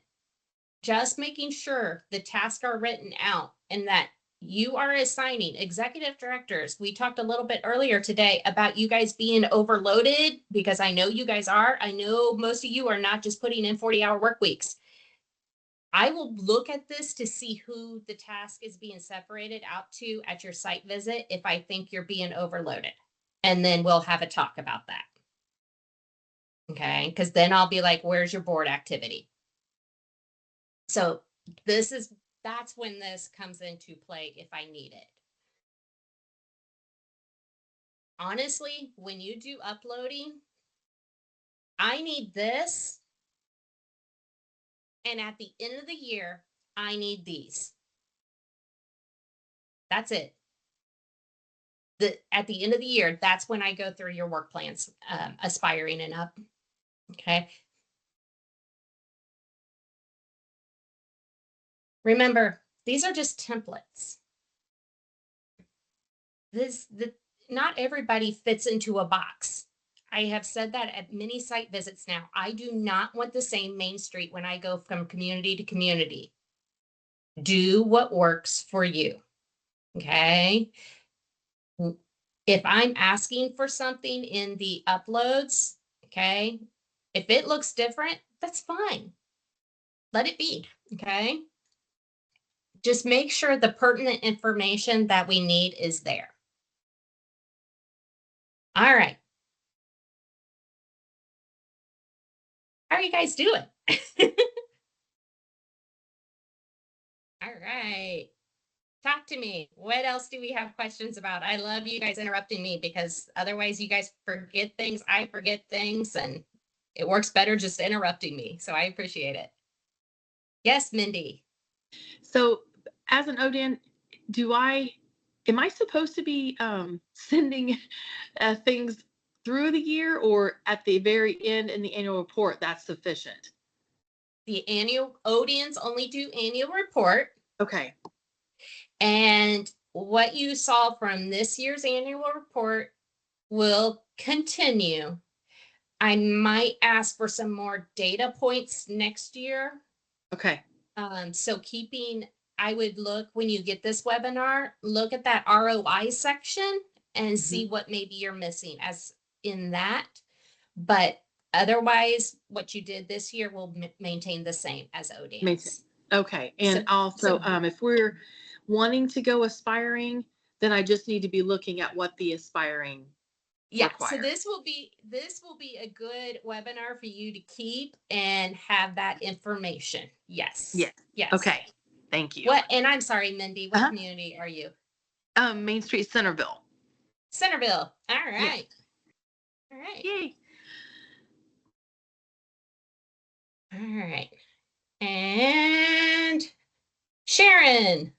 just making sure the tasks are written out and that you are assigning executive directors. We talked a little bit earlier today about you guys being overloaded, because I know you guys are. I know most of you are not just putting in 40-hour work weeks. I will look at this to see who the task is being separated out to at your site visit if I think you're being overloaded. And then we'll have a talk about that. Okay, because then I'll be like, where's your board activity? So that's when this comes into play if I need it. Honestly, when you do uploading, I need this. And at the end of the year, I need these. That's it. At the end of the year, that's when I go through your work plans, aspiring and up. Okay. Remember, these are just templates. Not everybody fits into a box. I have said that at many site visits now. I do not want the same Main Street when I go from community to community. Do what works for you. Okay. If I'm asking for something in the uploads, okay, if it looks different, that's fine. Let it be. Okay. Just make sure the pertinent information that we need is there. All right. How are you guys doing? All right. Talk to me. What else do we have questions about? I love you guys interrupting me, because otherwise you guys forget things. I forget things, and it works better just interrupting me. So I appreciate it. Yes, Mindy. So as an ODAN, am I supposed to be sending things through the year, or at the very end in the annual report, that's sufficient? The annual ODINs only do annual report. Okay. And what you saw from this year's annual report will continue. I might ask for some more data points next year. Okay. So I would look when you get this webinar, look at that ROI section and see what maybe you're missing as in that. But otherwise, what you did this year will maintain the same as ODANs. Okay. And So- also, so- if we're wanting to go aspiring, then I just need to be looking at what the aspiring Yeah, require. so this will be a good webinar for you to keep and have that information. Yes. Yes. Yes. Okay. Thank you. What, and I'm sorry, Mindy, what Uh-huh. community are you? Main Street Centerville. Centerville. All right. All right. Yay. All right. And Sharon.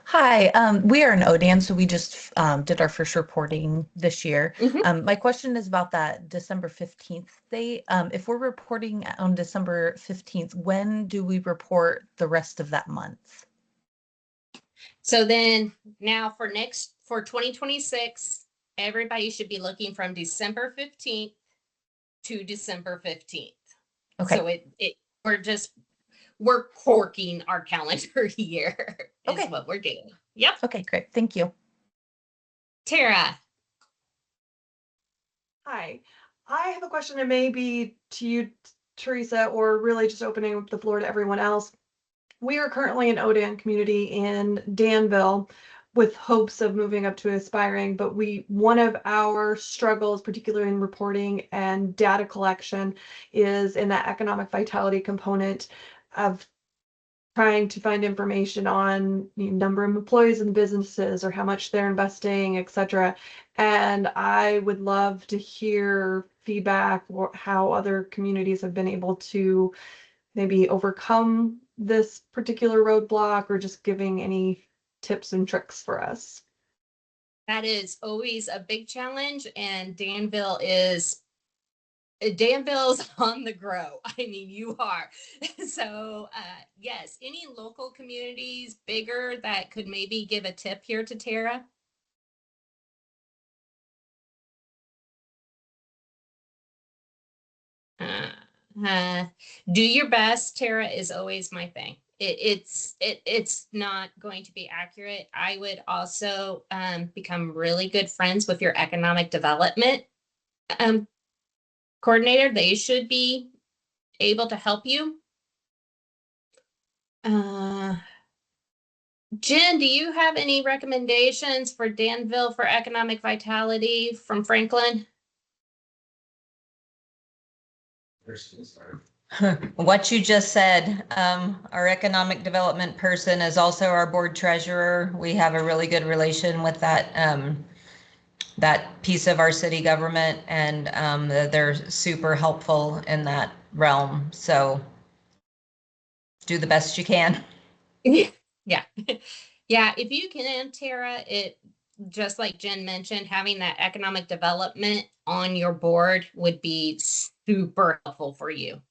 Hi, we are an ODAN, so we just did our first reporting this year. My question is about that December 15th date. If we're reporting on December 15th, when do we report the rest of that month? So then now for 2026, everybody should be looking from December 15th to December 15th. Okay. So we're corking our calendar year is what we're doing. Yep. Okay, great. Thank you. Tara. Hi, I have a question, and maybe to you, Teresa, or really just opening up the floor to everyone else. We are currently an ODAN community in Danville with hopes of moving up to aspiring, but one of our struggles, particularly in reporting and data collection, is in that economic vitality component of trying to find information on the number of employees in the businesses or how much they're investing, et cetera. And I would love to hear feedback or how other communities have been able to maybe overcome this particular roadblock, or just giving any tips and tricks for us. That is always a big challenge, and Danville's on the grow. I mean, you are. So yes, any local communities bigger that could maybe give a tip here to Tara? Do your best, Tara, is always my thing. It's not going to be accurate. I would also become really good friends with your economic development coordinator. They should be able to help you. Jen, do you have any recommendations for Danville for economic vitality from Franklin? What you just said, our economic development person is also our board treasurer. We have a really good relation with that piece of our city government, and they're super helpful in that realm. So do the best you can. Yeah. Yeah, if you can, Tara, just like Jen mentioned, having that economic development on your board would be super helpful for you.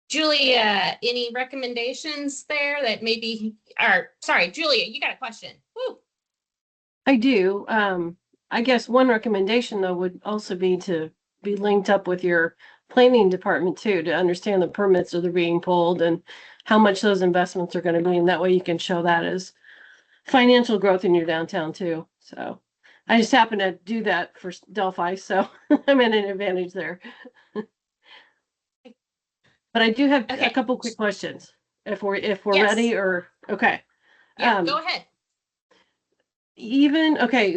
Julia, any recommendations there that maybe, or sorry, Julia, you got a question. Woo. I do. I guess one recommendation though would also be to be linked up with your planning department too, to understand the permits that are being pulled and how much those investments are going to be. And that way you can show that as financial growth in your downtown too. So I just happen to do that for Delphi, so I'm at an advantage there. But I do have a couple quick questions if we're Yes. ready, or okay. Yeah, go ahead.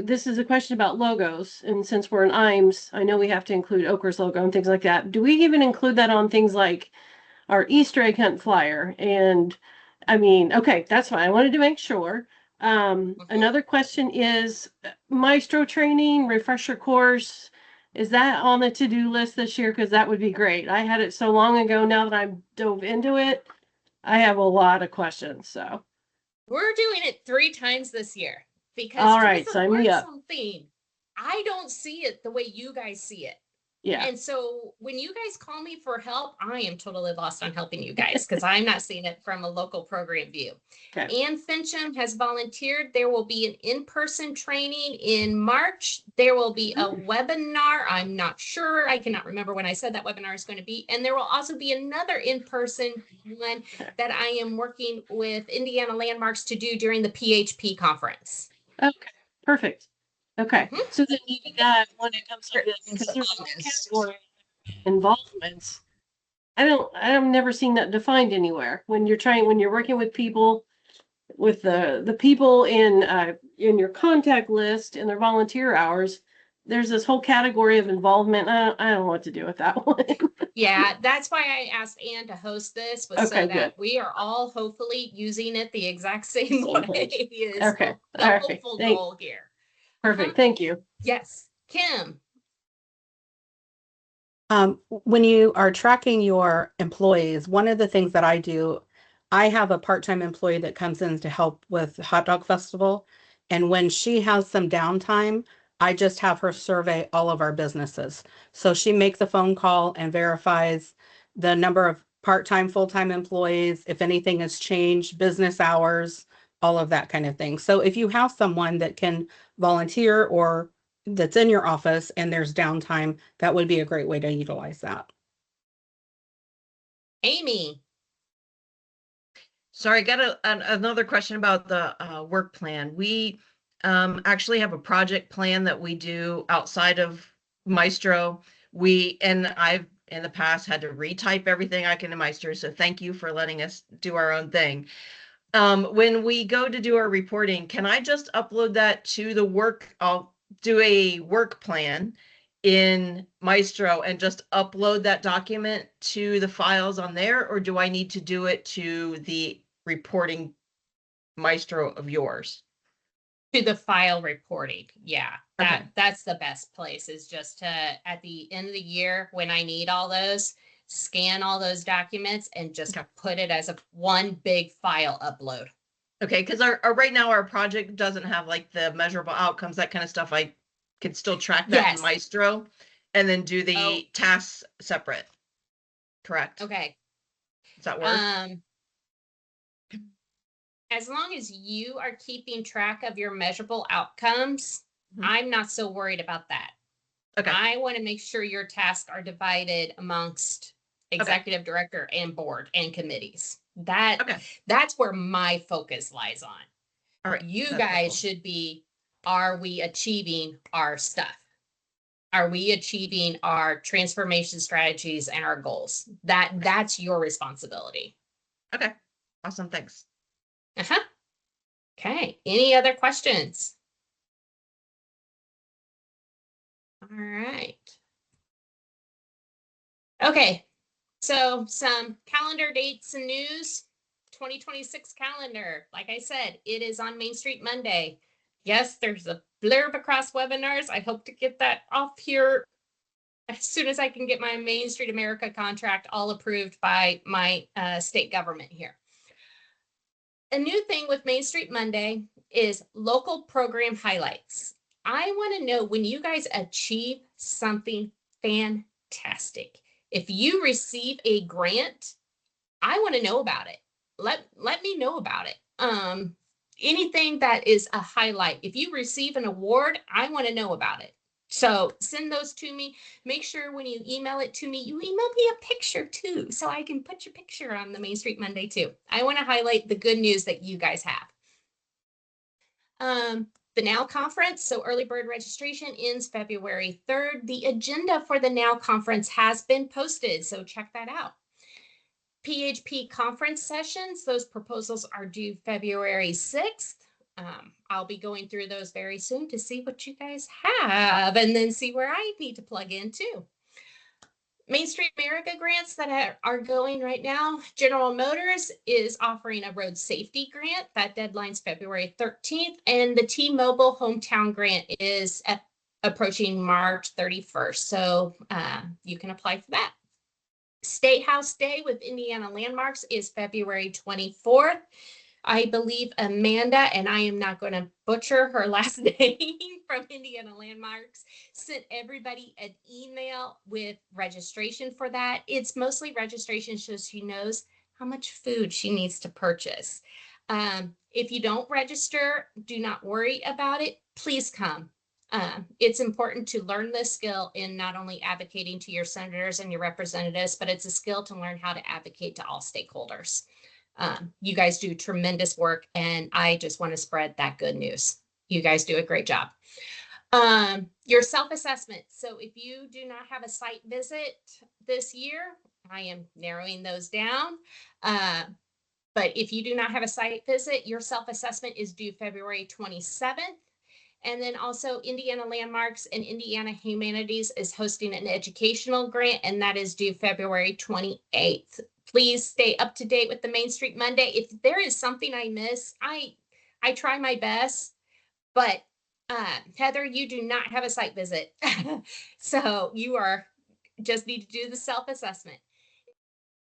This is a question about logos, and since we're in IMES, I know we have to include Oker's logo and things like that. Do we even include that on things like our Easter egg hunt flyer? And I mean, okay, that's fine. I wanted to make sure. Another question is Maestro training refresher course. Is that on the to-do list this year? Because that would be great. I had it so long ago now that I've dove into it. I have a lot of questions, so. We're doing it 3 times this year because All right, Teresa sign me learned up. something. I don't see it the way you guys see it. Yeah, And so when you guys call me for help, I am totally lost on helping you guys because I'm not seeing it from a local program view. okay. Ann Fincham has volunteered. There will be an in-person training in March. There will be a webinar. I'm not sure. I cannot remember when I said that webinar is going to be. And there will also be another in-person one that I am working with Indiana Landmarks to do during the PHP conference. Okay, perfect. Okay, Mhm. so then maybe that when it comes to this, because there's a category of involvements. I've never seen that defined anywhere. When you're working with people, with the people in your contact list and their volunteer hours, there's this whole category of involvement. I don't know what to do with that one. Yeah, that's why I asked Ann to host this, was so Okay, that good. we are all hopefully using it the exact same Same way page. is Okay, the all right, hopeful thank, goal here. perfect, thank you. Yes, Kim. When you are tracking your employees, one of the things that I do, I have a part-time employee that comes in to help with Hot Dog Festival. And when she has some downtime, I just have her survey all of our businesses. So she makes a phone call and verifies the number of part-time, full-time employees, if anything has changed, business hours, all of that kind of thing. So if you have someone that can volunteer or that's in your office and there's downtime, that would be a great way to utilize that. Amy. Sorry, I got another question about the work plan. We actually have a project plan that we do outside of Maestro. I've in the past had to retype everything I can in Maestro, so thank you for letting us do our own thing. When we go to do our reporting, can I just upload that to the work? I'll do a work plan in Maestro and just upload that document to the files on there, or do I need to do it to the reporting Maestro of yours? To the file reporting. Yeah, Okay. that's the best place, is just to, at the end of the year, when I need all those, scan all those documents and just put it as a one big file upload. Okay, because our right now our project doesn't have like the measurable outcomes, that kind of stuff. I could still track that in Maestro and then do the tasks separate. Correct. Okay. Does that work? As long as you are keeping track of your measurable outcomes, I'm not so worried about that. Okay. I want to make sure your tasks are divided amongst executive director and board and committees. That's where my focus lies on. All right. You guys should be, are we achieving our stuff? Are we achieving our transformation strategies and our goals? That's your responsibility. Okay. Awesome. Thanks. Okay. Any other questions? All right. Okay. So some calendar dates and news. 2026 calendar. Like I said, it is on Main Street Monday. Yes, there's a blurb across webinars. I hope to get that off here as soon as I can get my Main Street America contract all approved by my state government here. A new thing with Main Street Monday is local program highlights. I want to know when you guys achieve something fantastic. If you receive a grant, I want to know about it. Let me know about it. Anything that is a highlight. If you receive an award, I want to know about it. So send those to me. Make sure when you email it to me, you email me a picture too, so I can put your picture on the Main Street Monday too. I want to highlight the good news that you guys have. The NOW conference, so early bird registration ends February 3rd. The agenda for the NOW conference has been posted, so check that out. PHP conference sessions, those proposals are due February 6th. I'll be going through those very soon to see what you guys have and then see where I need to plug in too. Main Street America grants that are going right now. General Motors is offering a road safety grant. That deadline's February 13th. And the T-Mobile hometown grant is approaching March 31st. So you can apply for that. State House Day with Indiana Landmarks is February 24th. I believe Amanda, and I am not going to butcher her last name from Indiana Landmarks, sent everybody an email with registration for that. It's mostly registration so she knows how much food she needs to purchase. If you don't register, do not worry about it. Please come. It's important to learn this skill in not only advocating to your senators and your representatives, but it's a skill to learn how to advocate to all stakeholders. You guys do tremendous work, and I just want to spread that good news. You guys do a great job. Your self-assessment. So if you do not have a site visit this year, I am narrowing those down. But if you do not have a site visit, your self-assessment is due February 27th. And then also Indiana Landmarks and Indiana Humanities is hosting an educational grant, and that is due February 28th. Please stay up to date with the Main Street Monday. If there is something I miss, I try my best, but Heather, you do not have a site visit. So you just need to do the self-assessment.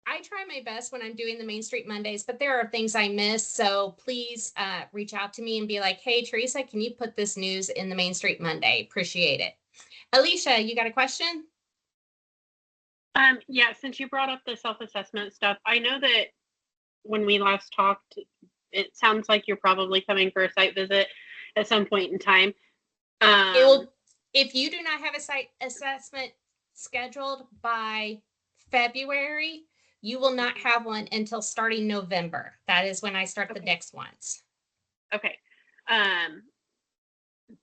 I try my best when I'm doing the Main Street Mondays, but there are things I miss. So please reach out to me and be like, hey, Teresa, can you put this news in the Main Street Monday? Appreciate it. Alicia, you got a question? Yeah, since you brought up the self-assessment stuff, I know that when we last talked, it sounds like you're probably coming for a site visit at some point in time. If you do not have a site assessment scheduled by February, you will not have one until starting November. That is when I start the next ones. Okay.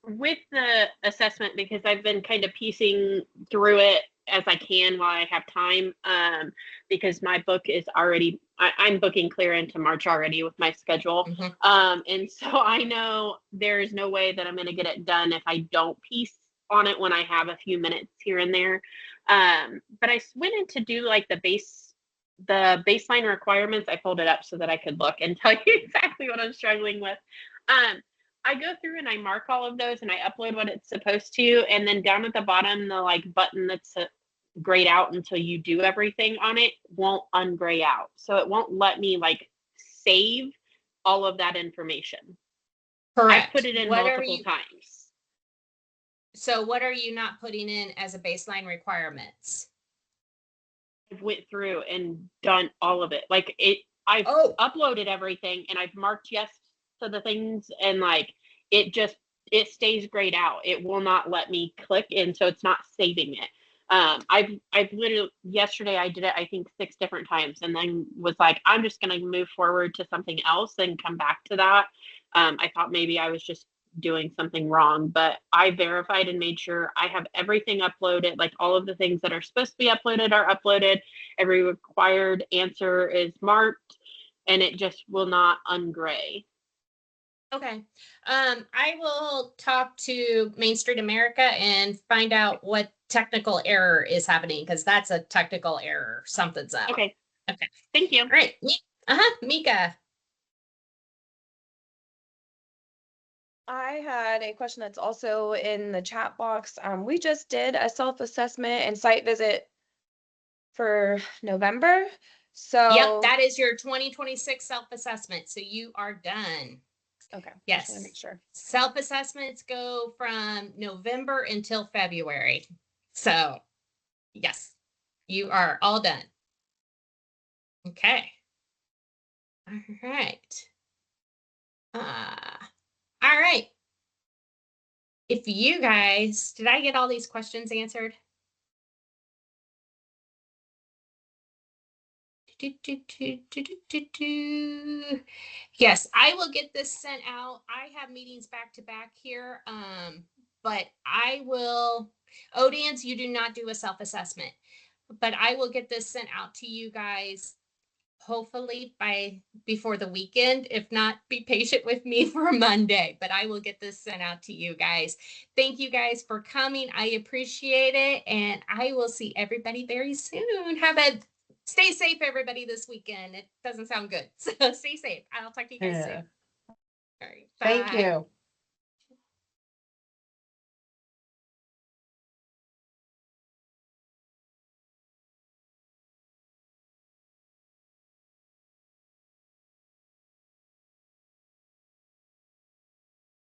With the assessment, because I've been kind of piecing through it as I can while I have time, because my book is already, I'm booking clear into March already with my schedule. And so I know there's no way that I'm going to get it done if I don't piece on it when I have a few minutes here and there. But I went in to do like the baseline requirements. I pulled it up so that I could look and tell you exactly what I'm struggling with. I go through and I mark all of those and I upload what it's supposed to. And then down at the bottom, the like button that's grayed out until you do everything on it won't ungray out. So it won't let me like save all of that information. Correct. I put it in multiple times. So what are you not putting in as a baseline requirements? I've went through and done all of it. Like I've uploaded everything and I've marked yes to the things, and like it stays grayed out. It will not let me click, and so it's not saving it. I've literally, yesterday I did it, I think 6 different times, and then was like, I'm just going to move forward to something else and come back to that. I thought maybe I was just doing something wrong, but I verified and made sure I have everything uploaded. Like all of the things that are supposed to be uploaded are uploaded. Every required answer is marked, and it just will not ungray. Okay. I will talk to Main Street America and find out what technical error is happening, because that's a technical error. Something's up. Okay. Okay. Thank you. All right. Mika. I had a question that's also in the chat box. We just did a self-assessment and site visit for November. So yep, that is your 2026 self-assessment. So you are done. Okay. Yes. Just want to make sure. Self-assessments go from November until February. So yes, you are all done. Okay. All right. All right. If you guys, did I get all these questions answered? Yes, I will get this sent out. I have meetings back to back here, but I will, ODANs, you do not do a self-assessment, but I will get this sent out to you guys hopefully before the weekend. If not, be patient with me for Monday, but I will get this sent out to you guys. Thank you guys for coming. I appreciate it, and I will see everybody very soon. Stay safe, everybody, this weekend. It doesn't sound good, so stay safe. I'll talk to you guys soon. All right, Thank bye. you.